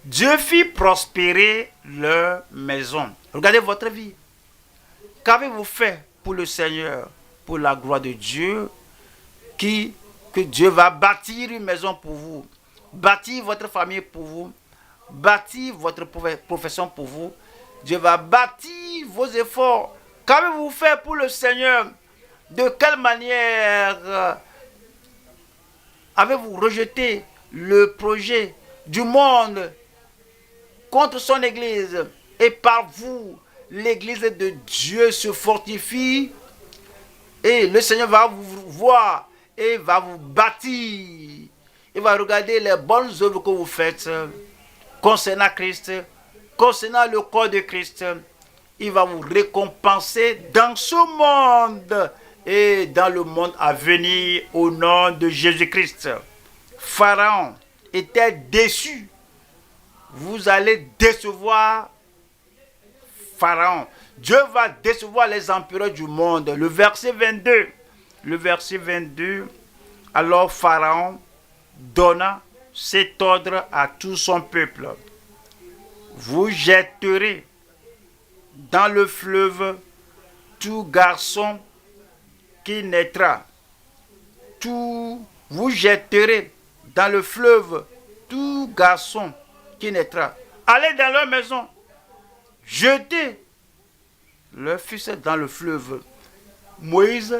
Dieu fit prospérer leur maison. Regardez votre vie. Qu'avez-vous fait pour le Seigneur, pour la gloire de Dieu, que Dieu va bâtir une maison pour vous, bâtir votre famille pour vous, bâtir votre profession pour vous. Dieu va bâtir vos efforts. Qu'avez-vous fait pour le Seigneur? De quelle manière avez-vous rejeté le projet du monde contre son Église? Et par vous, l'Église de Dieu se fortifie et le Seigneur va vous voir et va vous bâtir. Il va regarder les bonnes œuvres que vous faites concernant Christ, concernant le corps de Christ. Il va vous récompenser dans ce monde et dans le monde à venir au nom de Jésus-Christ. Pharaon était déçu. Vous allez décevoir Pharaon. Dieu va décevoir les empereurs du monde. Le verset 22. Le verset 22. Alors Pharaon donna cet ordre à tout son peuple. Vous jetterez dans le fleuve tout garçon qui naîtra. Vous jetterez dans le fleuve tout garçon qui naîtra. Allez dans leur maison, jetez leur fils dans le fleuve. Moïse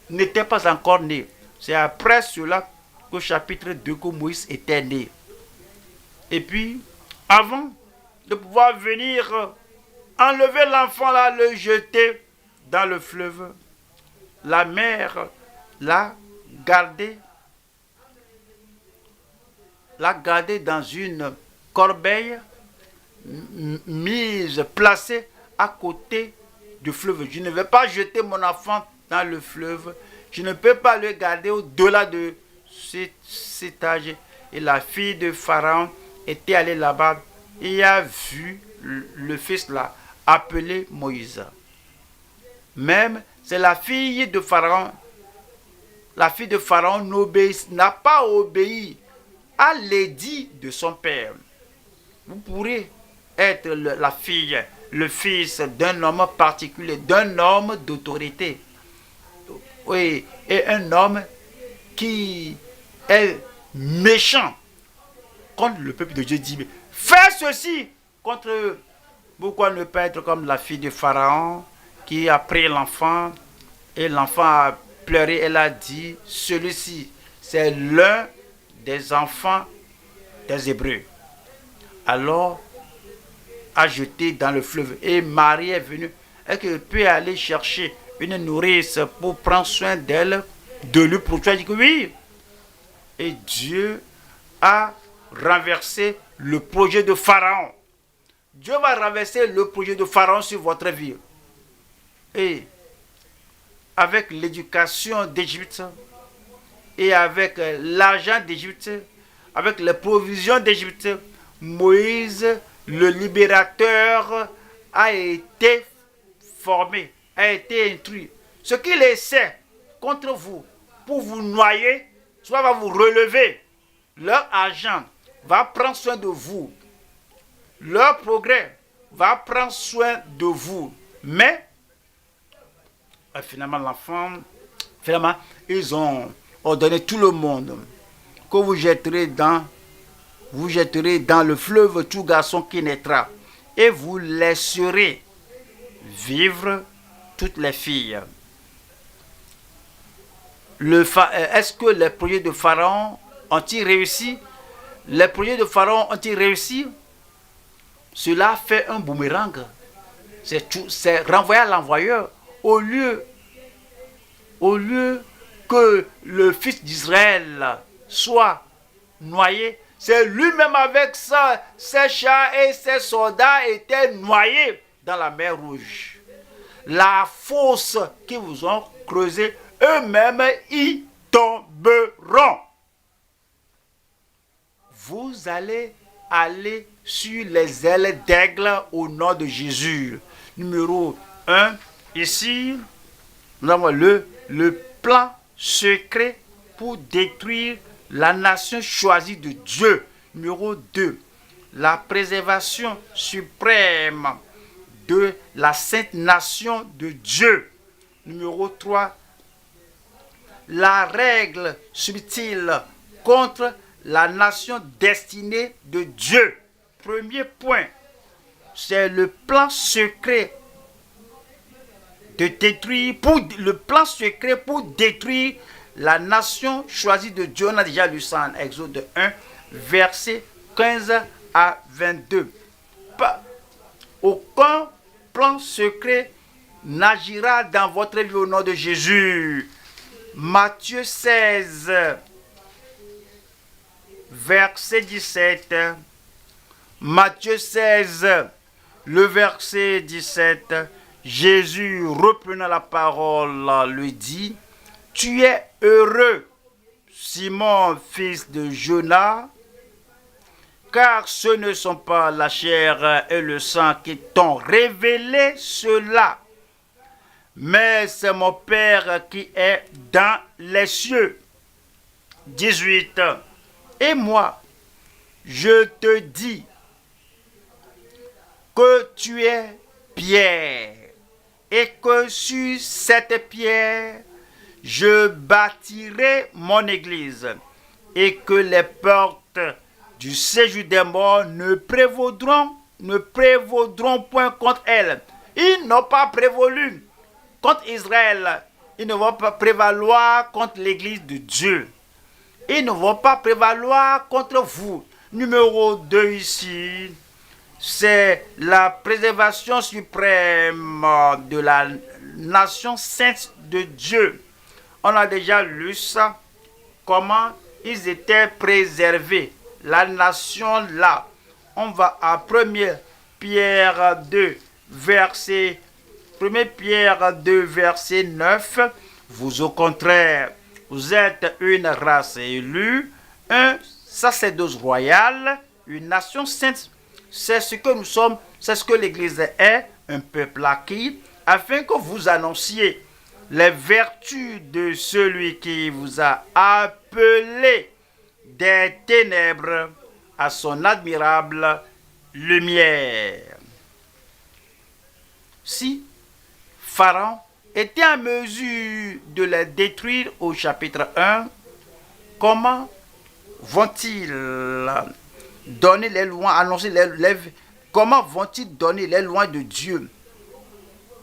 n'était pas encore né. C'est après cela qu'au chapitre 2 que Moïse était né. Et puis, avant de pouvoir venir enlever l'enfant là, le jeter dans le fleuve, la mère l'a gardé dans une corbeille placée à côté du fleuve. Je ne vais pas jeter mon enfant dans le fleuve. Je ne peux pas le garder au-delà de cet âge. Et la fille de Pharaon était allée là-bas et a vu le fils là, appelé Moïse. Même, c'est la fille de Pharaon. La fille de Pharaon n'a pas obéi à l'édit de son père. Vous pourrez être la fille, le fils d'un homme particulier, d'un homme d'autorité. Oui, et un homme qui est méchant contre le peuple de Dieu dit, fais ceci contre eux. Pourquoi ne pas être comme la fille de Pharaon qui a pris l'enfant et l'enfant a pleuré, elle a dit, celui-ci, c'est l'un des enfants des Hébreux. Alors, a jeté dans le fleuve. Et Marie est venue. Est-ce qu'elle peut aller chercher une nourrice pour prendre soin d'elle, de lui protéger? Elle dit que oui. Et Dieu a renversé le projet de Pharaon. Dieu va renverser le projet de Pharaon sur votre vie. Et avec l'éducation d'Égypte et avec l'argent d'Égypte, avec les provisions d'Égypte, Moïse, le libérateur, a été formé, a été instruit. Ce qu'il essaie contre vous, pour vous noyer, soit va vous relever. Leur argent va prendre soin de vous. Leur progrès va prendre soin de vous. Mais, finalement, ils ont ordonné tout le monde que vous jetterez dans le fleuve tout garçon qui naîtra, et vous laisserez vivre toutes les filles. Est-ce que les projets de Pharaon ont-ils réussi? Les projets de Pharaon ont-ils réussi? Cela fait un boomerang. C'est renvoyé à l'envoyeur. Au lieu que le fils d'Israël soit noyé, c'est lui-même avec ses chars et ses soldats étaient noyés dans la mer Rouge. La fosse qu'ils vous ont creusée, eux-mêmes y tomberont. Vous allez aller sur les ailes d'aigle au nom de Jésus. Numéro 1, ici, nous avons le plan secret pour détruire la nation choisie de Dieu. Numéro 2, la préservation suprême de la sainte nation de Dieu. Numéro 3, la règle subtile contre la nation destinée de Dieu. Premier point, c'est le plan secret pour détruire la nation choisie de Dieu. On a déjà lu ça en Exode 1, versets 15 à 22. Aucun plan secret n'agira dans votre vie au nom de Jésus. Matthieu 16, verset 17. Matthieu 16, le verset 17. Jésus, reprenant la parole, lui dit: Tu es heureux, Simon, fils de Jonas, car ce ne sont pas la chair et le sang qui t'ont révélé cela, mais c'est mon Père qui est dans les cieux. 18. Et moi, je te dis que tu es Pierre, et que sur cette pierre, je bâtirai mon église, et que les portes du séjour des morts ne prévaudront point contre elle. Ils n'ont pas prévalu contre Israël. Ils ne vont pas prévaloir contre l'église de Dieu. Ils ne vont pas prévaloir contre vous. Numéro 2 ici, c'est la préservation suprême de la nation sainte de Dieu. On a déjà lu ça, comment ils étaient préservés. La nation là. On va à 1 Pierre 2, verset 9. Vous au contraire, vous êtes une race élue, un sacerdoce royal, une nation sainte. C'est ce que nous sommes, c'est ce que l'Église est, un peuple acquis, afin que vous annonciez les vertus de celui qui vous a appelé des ténèbres à son admirable lumière. Si Pharaon était en mesure de les détruire au chapitre 1, comment vont-ils donner les lois, annoncer comment vont-ils donner les lois de Dieu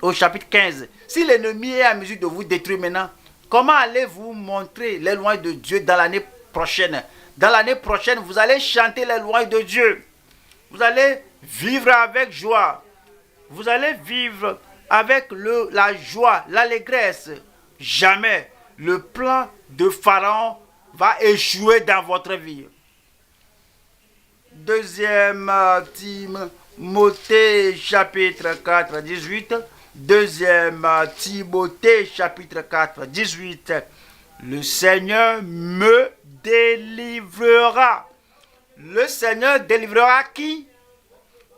au chapitre 15? Si l'ennemi est en mesure de vous détruire maintenant, comment allez-vous montrer les lois de Dieu dans l'année prochaine? Dans l'année prochaine, vous allez chanter les lois de Dieu. Vous allez vivre avec joie. Vous allez vivre avec la joie, l'allégresse. Jamais le plan de Pharaon va échouer dans votre vie. Deuxième Timothée chapitre 4, 18. Deuxième Timothée chapitre 4, 18. Le Seigneur me délivrera. Le Seigneur délivrera qui?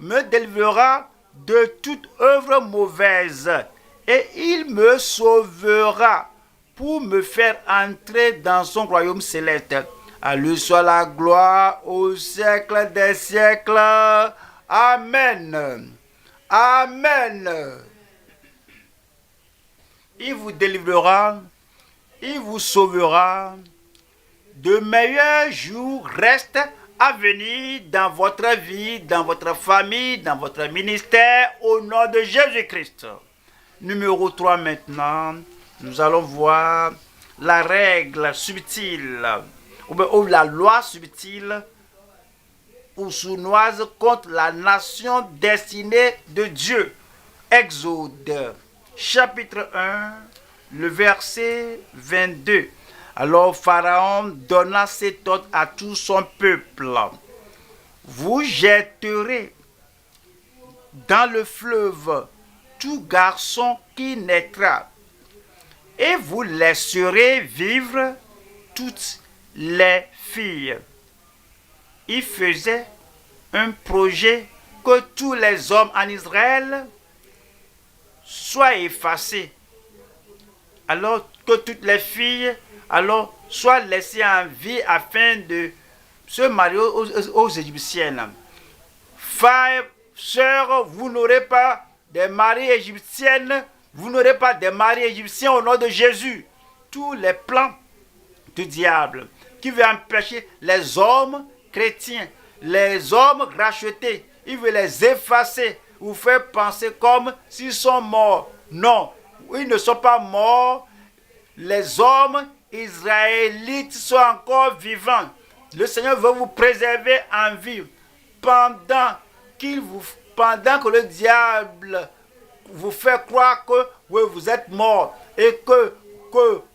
Me délivrera de toute œuvre mauvaise, et il me sauvera pour me faire entrer dans son royaume céleste. À lui soit la gloire au siècle des siècles. Amen. Amen. Il vous délivrera, il vous sauvera. De meilleurs jours restent à venir dans votre vie, dans votre famille, dans votre ministère, au nom de Jésus-Christ. Numéro 3 maintenant, nous allons voir la règle subtile, ou la loi subtile ou sournoise contre la nation destinée de Dieu. Exode, chapitre 1, le verset 22. Alors Pharaon donna cet ordre à tout son peuple. Vous jetterez dans le fleuve tout garçon qui naîtra, et vous laisserez vivre toutes les filles. Il faisait un projet que tous les hommes en Israël soient effacés, alors que toutes les filles soient laissées en vie afin de se marier aux Égyptiennes. Frères, sœurs, vous n'aurez pas des maris égyptiennes, vous n'aurez pas des maris égyptiens au nom de Jésus. Tous les plans du diable qui veut empêcher les hommes chrétiens, les hommes rachetés, il veut les effacer, vous faire penser comme s'ils sont morts. Non, ils ne sont pas morts. Les hommes israélites sont encore vivants. Le Seigneur veut vous préserver en vie pendant que le diable vous fait croire que vous êtes mort et que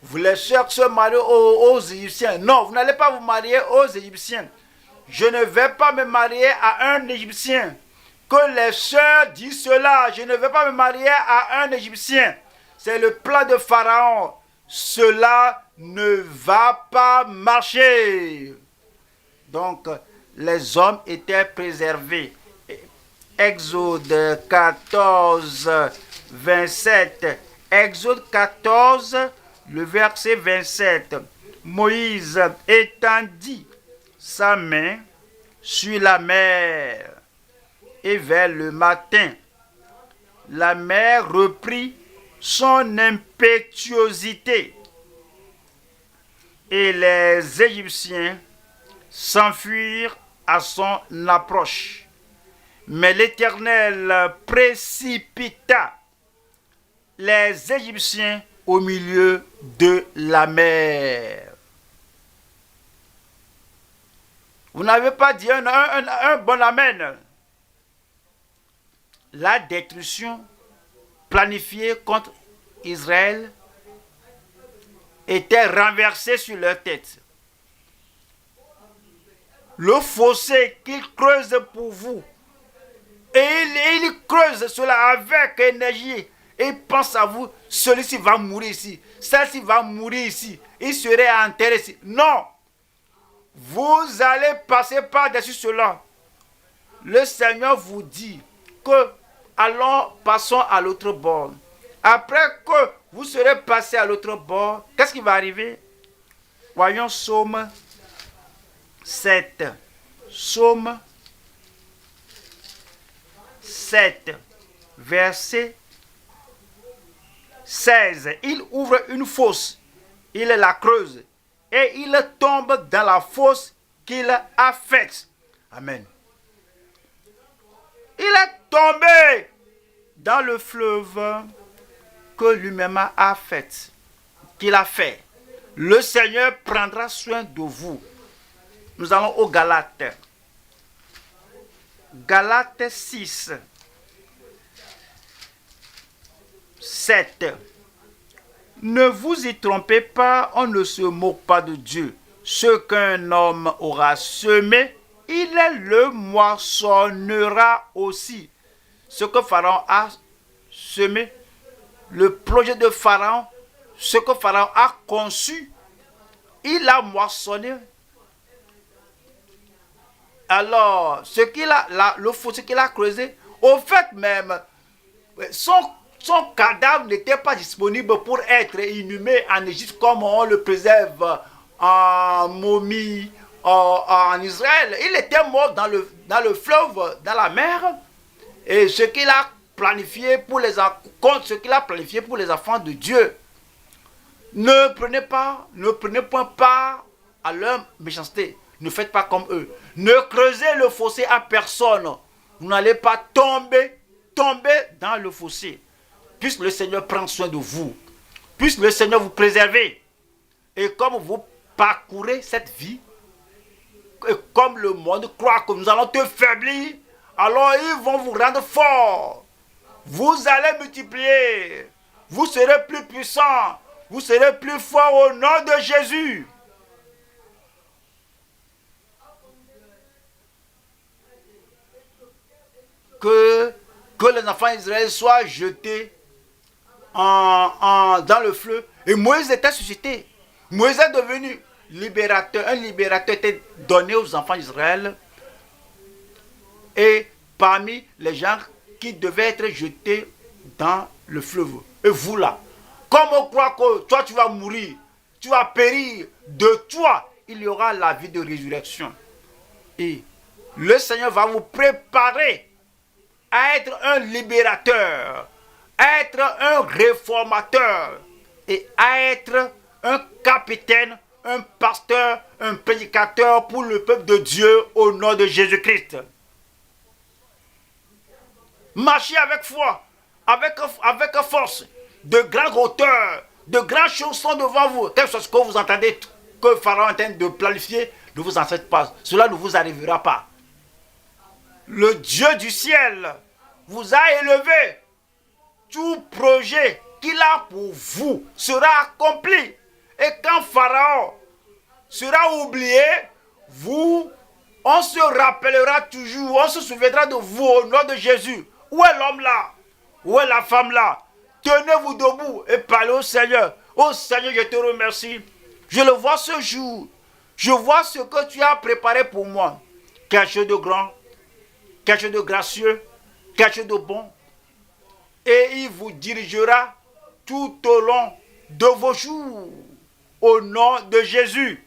vous les cherchez se marier aux Égyptiens. Non, vous n'allez pas vous marier aux Égyptiens. Je ne vais pas me marier à un Égyptien. Que les sœurs disent cela. Je ne vais pas me marier à un Égyptien. C'est le plan de Pharaon. Cela ne va pas marcher. Donc, les hommes étaient préservés. Exode 14, 27. Exode 14, le verset 27. Moïse étendit sa main sur la mer, et vers le matin, la mer reprit son impétuosité, et les Égyptiens s'enfuirent à son approche. Mais l'Éternel précipita les Égyptiens au milieu de la mer. Vous n'avez pas dit un bon amen. La destruction planifiée contre Israël était renversée sur leur tête. Le fossé qu'ils creusent pour vous, et ils creusent cela avec énergie, et ils pensent à vous, celui-ci va mourir ici, celle-ci va mourir ici, il serait enterré ici. Non! Vous allez passer par-dessus cela. Le Seigneur vous dit que passons à l'autre bord. Après que vous serez passé à l'autre bord, qu'est-ce qui va arriver? Voyons Psaume 7. Psaume 7, verset 16. Il ouvre une fosse, il la creuse, et il tombe dans la fosse qu'il a faite. Amen. Il est tombé dans le fleuve que lui-même a fait, qu'il a fait. Le Seigneur prendra soin de vous. Nous allons aux Galates. Galates 6, 7. Ne vous y trompez pas, on ne se moque pas de Dieu. Ce qu'un homme aura semé, il le moissonnera aussi. Ce que Pharaon a semé, le projet de Pharaon, ce que Pharaon a conçu, il a moissonné. Alors, le fossé qu'il a creusé, Au fait même, son cadavre n'était pas disponible pour être inhumé en Égypte comme on le préserve en momie en Israël. Il était mort dans le fleuve, dans la mer. Et ce qu'il a planifié pour les enfants de Dieu. Ne prenez point part à leur méchanceté. Ne faites pas comme eux. Ne creusez le fossé à personne. Vous n'allez pas tomber dans le fossé. Puisse le Seigneur prendre soin de vous. Puisse le Seigneur vous préserver. Et comme vous parcourez cette vie, et comme le monde croit que nous allons te faiblir, alors ils vont vous rendre fort. Vous allez multiplier. Vous serez plus puissant. Vous serez plus fort au nom de Jésus. Que les enfants d'Israël soient jetés dans le fleuve. Et Moïse était suscité. Moïse est devenu libérateur. Un libérateur était donné aux enfants d'Israël. Et parmi les gens qui devaient être jetés dans le fleuve. Et vous là, comme on croit que toi tu vas mourir, tu vas périr, de toi il y aura la vie de résurrection. Et le Seigneur va vous préparer à être un libérateur, à être un réformateur et à être un capitaine, un pasteur, un prédicateur pour le peuple de Dieu au nom de Jésus-Christ. Marchez avec foi, avec force, de grandes hauteurs, de grandes choses sont devant vous. Telle chose que vous entendez que Pharaon est en train de planifier, ne vous en faites pas. Cela ne vous arrivera pas. Le Dieu du ciel vous a élevé. Tout projet qu'il a pour vous sera accompli. Et quand Pharaon sera oublié, on se rappellera toujours, on se souviendra de vous au nom de Jésus. Où est l'homme là? Où est la femme là? Tenez-vous debout et parlez au Seigneur. Oh Seigneur, je te remercie. Je le vois ce jour. Je vois ce que tu as préparé pour moi. Quelque chose de grand, quelque chose de gracieux, quelque chose de bon. Et il vous dirigera tout au long de vos jours. Au nom de Jésus.